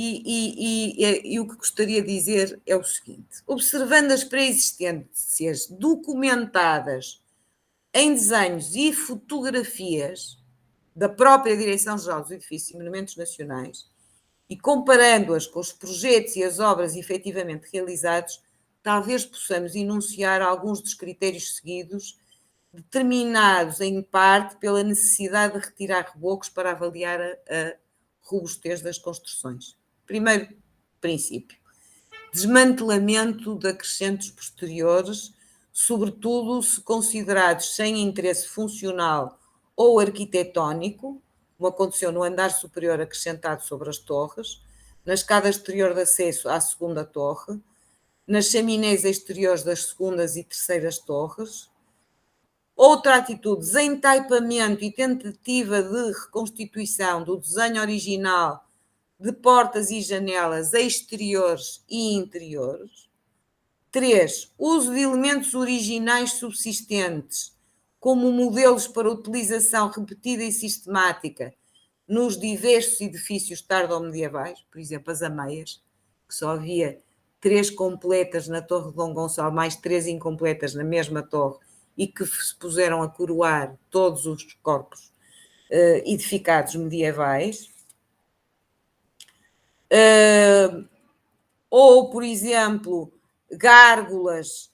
B: E o que gostaria de dizer é o seguinte: observando as pré-existências documentadas em desenhos e fotografias da própria Direção-Geral dos Edifícios e Monumentos Nacionais e comparando-as com os projetos e as obras efetivamente realizados, talvez possamos enunciar alguns dos critérios seguidos, determinados em parte pela necessidade de retirar rebocos para avaliar a robustez das construções. Primeiro princípio: desmantelamento de acrescentos posteriores, sobretudo se considerados sem interesse funcional ou arquitetónico, como aconteceu no andar superior acrescentado sobre as torres, na escada exterior de acesso à segunda torre, nas chaminés exteriores das segundas e terceiras torres. Outra atitude: desentaipamento e tentativa de reconstituição do desenho original de portas e janelas exteriores e interiores. 3. Uso de elementos originais subsistentes como modelos para utilização repetida e sistemática nos diversos edifícios tardo-medievais, por exemplo, as ameias, que só havia 3 completas na Torre de Dom Gonçalo, mais 3 incompletas na mesma torre, e que se puseram a coroar todos os corpos edificados medievais. Ou, por exemplo, gárgulas,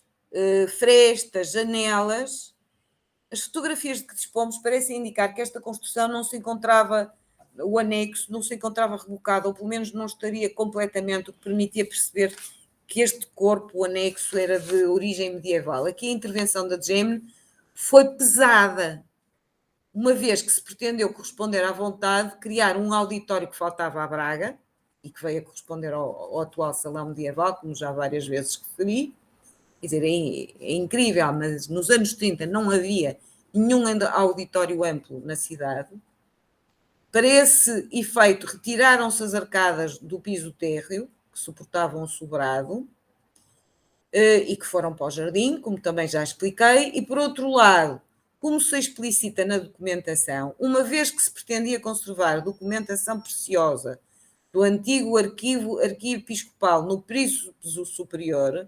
B: frestas, janelas. As fotografias de que dispomos parecem indicar que esta construção não se encontrava, o anexo não se encontrava rebocado, ou pelo menos não estaria completamente, o que permitia perceber que este corpo, o anexo, era de origem medieval. Aqui a intervenção da GEM foi pesada, uma vez que se pretendeu corresponder à vontade de criar um auditório que faltava à Braga, e que veio a corresponder ao atual salão medieval, como já várias vezes referi. Quer dizer, é incrível, mas nos anos 30 não havia nenhum auditório amplo na cidade. Para esse efeito, retiraram-se as arcadas do piso térreo, que suportavam o sobrado, e que foram para o jardim, como também já expliquei. E, por outro lado, como se explicita na documentação, uma vez que se pretendia conservar documentação preciosa do antigo arquivo arquiepiscopal no piso superior,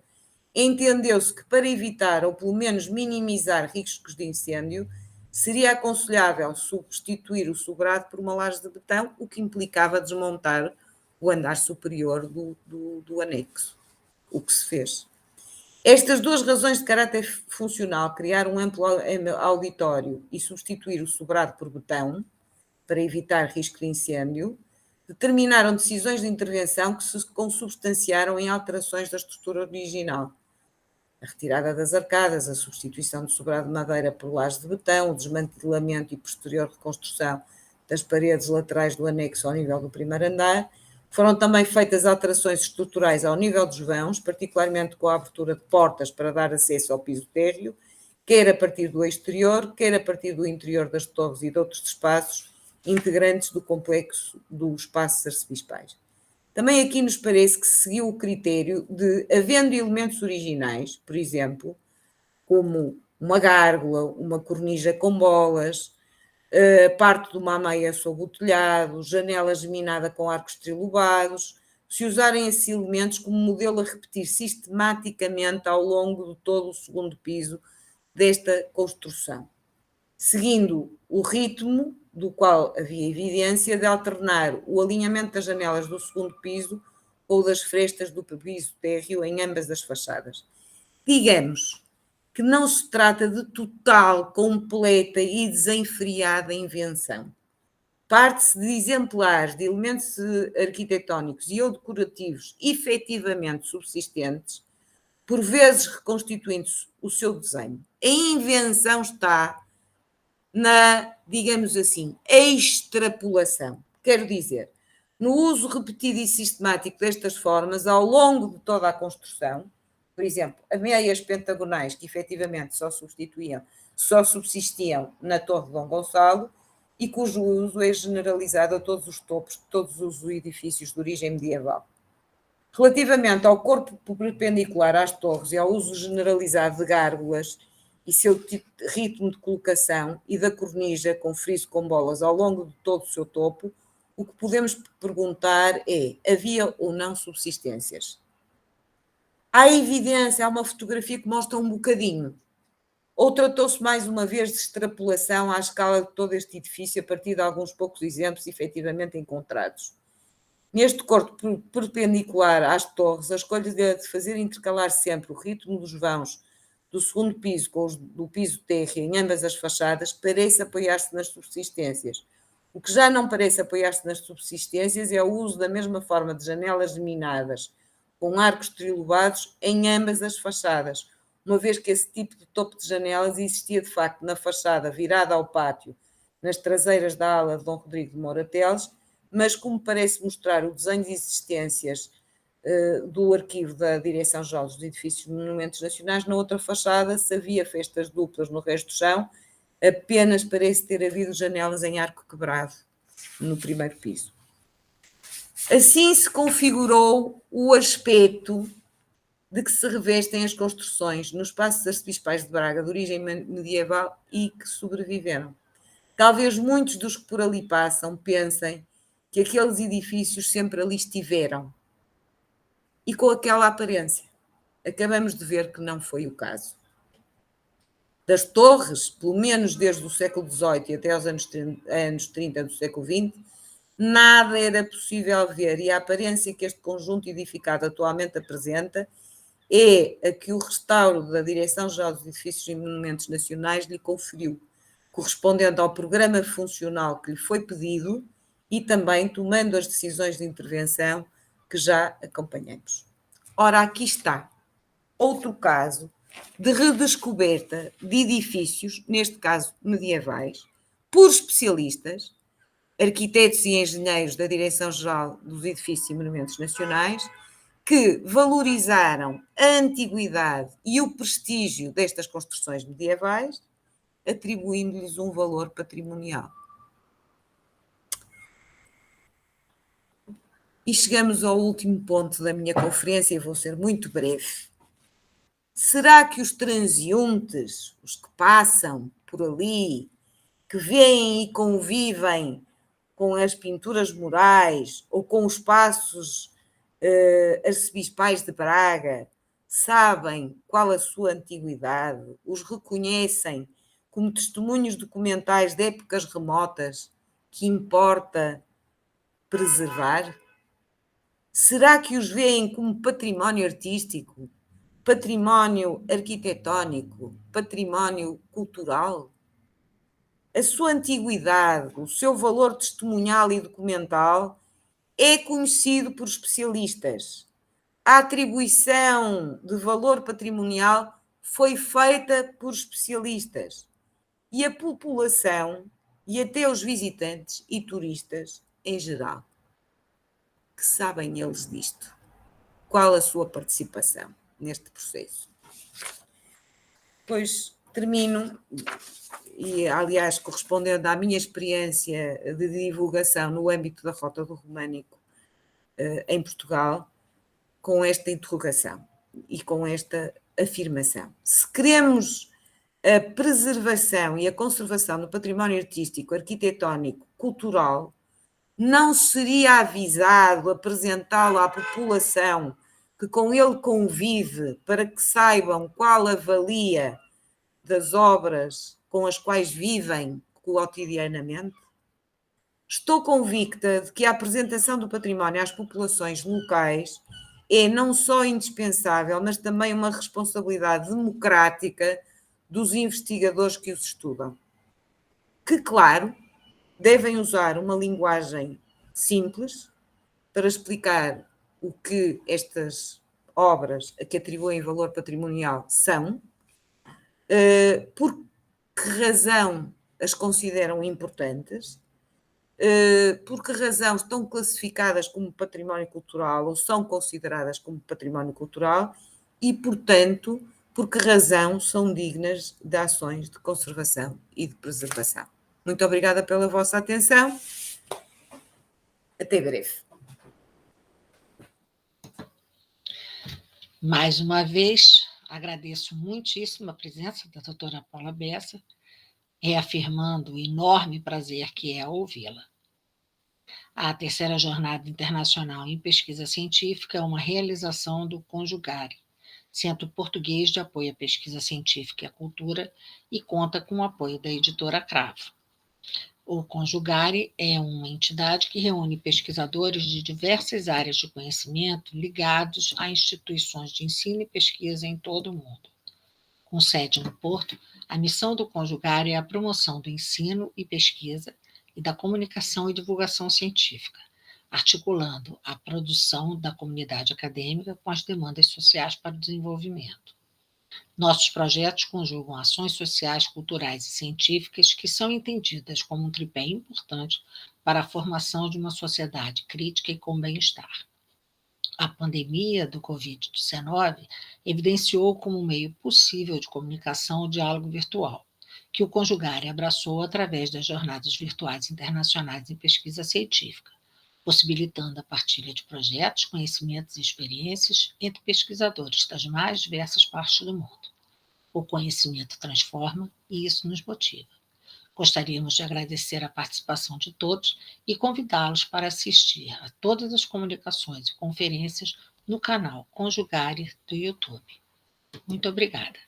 B: entendeu-se que para evitar ou pelo menos minimizar riscos de incêndio, seria aconselhável substituir o sobrado por uma laje de betão, o que implicava desmontar o andar superior do anexo, o que se fez. Estas 2 razões de caráter funcional, criar um amplo auditório e substituir o sobrado por betão, para evitar risco de incêndio, determinaram decisões de intervenção que se consubstanciaram em alterações da estrutura original. A retirada das arcadas, a substituição do sobrado de madeira por laje de betão, o desmantelamento e posterior reconstrução das paredes laterais do anexo ao nível do primeiro andar. Foram também feitas alterações estruturais ao nível dos vãos, particularmente com a abertura de portas para dar acesso ao piso térreo, quer a partir do exterior, quer a partir do interior das torres e de outros espaços integrantes do complexo dos espaços arcebispais. Também aqui nos parece que se seguiu o critério de, havendo elementos originais, por exemplo, como uma gárgula, uma cornija com bolas, parte de uma ameia sob o telhado, janela geminada com arcos trilobados, se usarem esses elementos como modelo a repetir sistematicamente ao longo de todo o segundo piso desta construção, seguindo o ritmo do qual havia evidência de alternar o alinhamento das janelas do segundo piso ou das frestas do piso térreo em ambas as fachadas. Digamos que não se trata de total, completa e desenfreada invenção. Parte-se de exemplares de elementos arquitetónicos e ou decorativos efetivamente subsistentes, por vezes reconstituindo o seu desenho. A invenção está na, digamos assim, extrapolação. Quero dizer, no uso repetido e sistemático destas formas ao longo de toda a construção, por exemplo, meias pentagonais que efetivamente só subsistiam na Torre de Dom Gonçalo e cujo uso é generalizado a todos os topos de todos os edifícios de origem medieval. Relativamente ao corpo perpendicular às torres e ao uso generalizado de gárgulas e seu ritmo de colocação e da cornija com friso com bolas ao longo de todo o seu topo, o que podemos perguntar é: havia ou não subsistências? Há evidência, há uma fotografia que mostra um bocadinho. Ou tratou-se mais uma vez de extrapolação à escala de todo este edifício a partir de alguns poucos exemplos efetivamente encontrados? Neste corpo perpendicular às torres, a escolha de fazer intercalar sempre o ritmo dos vãos do segundo piso com os do piso térreo em ambas as fachadas parece apoiar-se nas subsistências. O que já não parece apoiar-se nas subsistências é o uso da mesma forma de janelas geminadas, com arcos trilobados em ambas as fachadas, uma vez que esse tipo de topo de janelas existia de facto na fachada virada ao pátio, nas traseiras da ala de Dom Rodrigo de Moura Teles, mas como parece mostrar o desenho de existências do arquivo da Direção-Geral dos Edifícios e Monumentos Nacionais, na outra fachada, se havia festas duplas no resto do chão, apenas parece ter havido janelas em arco quebrado no primeiro piso. Assim se configurou o aspecto de que se revestem as construções nos espaços arcebispais de Braga de origem medieval e que sobreviveram. Talvez muitos dos que por ali passam pensem que aqueles edifícios sempre ali estiveram e com aquela aparência. Acabamos de ver que não foi o caso. Das torres, pelo menos desde o século XVIII e até aos anos 30 do século XX, nada era possível ver, e a aparência que este conjunto edificado atualmente apresenta é a que o restauro da Direção-Geral dos Edifícios e Monumentos Nacionais lhe conferiu, correspondendo ao programa funcional que lhe foi pedido e também tomando as decisões de intervenção que já acompanhamos. Ora, aqui está outro caso de redescoberta de edifícios, neste caso medievais, por especialistas, arquitetos e engenheiros da Direção-Geral dos Edifícios e Monumentos Nacionais, que valorizaram a antiguidade e o prestígio destas construções medievais, atribuindo-lhes um valor patrimonial. E chegamos ao último ponto da minha conferência, e vou ser muito breve. Será que os transeuntes, os que passam por ali, que veem e convivem com as pinturas murais ou com os espaços arcebispais de Braga, sabem qual a sua antiguidade, os reconhecem como testemunhos documentais de épocas remotas que importa preservar? Será que os veem como património artístico, património arquitetónico, património cultural? A sua antiguidade, o seu valor testemunhal e documental é conhecido por especialistas. A atribuição de valor patrimonial foi feita por especialistas. E a população, e até os visitantes e turistas em geral, que sabem eles disto? Qual a sua participação neste processo? Pois termino, e aliás correspondendo à minha experiência de divulgação no âmbito da Rota do Românico em Portugal, com esta interrogação e com esta afirmação. Se queremos a preservação e a conservação do património artístico, arquitetónico, cultural, não seria avisado apresentá-lo à população que com ele convive para que saibam qual a valia das obras com as quais vivem cotidianamente? Estou convicta de que a apresentação do património às populações locais é não só indispensável, mas também uma responsabilidade democrática dos investigadores que os estudam. Que, claro, devem usar uma linguagem simples para explicar o que estas obras a que atribuem valor patrimonial são, por que razão as consideram importantes, por que razão estão classificadas como património cultural ou são consideradas como património cultural e, portanto, por que razão são dignas de ações de conservação e de preservação. Muito obrigada pela vossa atenção. Até breve.
A: Mais uma vez, agradeço muitíssimo a presença da doutora Paula Bessa, reafirmando o enorme prazer que é ouvi-la. A terceira Jornada Internacional em Pesquisa Científica é uma realização do Conjugare, Centro Português de Apoio à Pesquisa Científica e à Cultura, e conta com o apoio da editora Cravo. O Conjugare é uma entidade que reúne pesquisadores de diversas áreas de conhecimento ligados a instituições de ensino e pesquisa em todo o mundo. Com sede no Porto, a missão do Conjugare é a promoção do ensino e pesquisa e da comunicação e divulgação científica, articulando a produção da comunidade acadêmica com as demandas sociais para o desenvolvimento. Nossos projetos conjugam ações sociais, culturais e científicas que são entendidas como um tripé importante para a formação de uma sociedade crítica e com bem-estar. A pandemia do Covid-19 evidenciou como meio possível de comunicação o diálogo virtual, que o Conjugare abraçou através das jornadas virtuais internacionais em pesquisa científica, possibilitando a partilha de projetos, conhecimentos e experiências entre pesquisadores das mais diversas partes do mundo. O conhecimento transforma e isso nos motiva. Gostaríamos de agradecer a participação de todos e convidá-los para assistir a todas as comunicações e conferências no canal Conjugare do YouTube. Muito obrigada.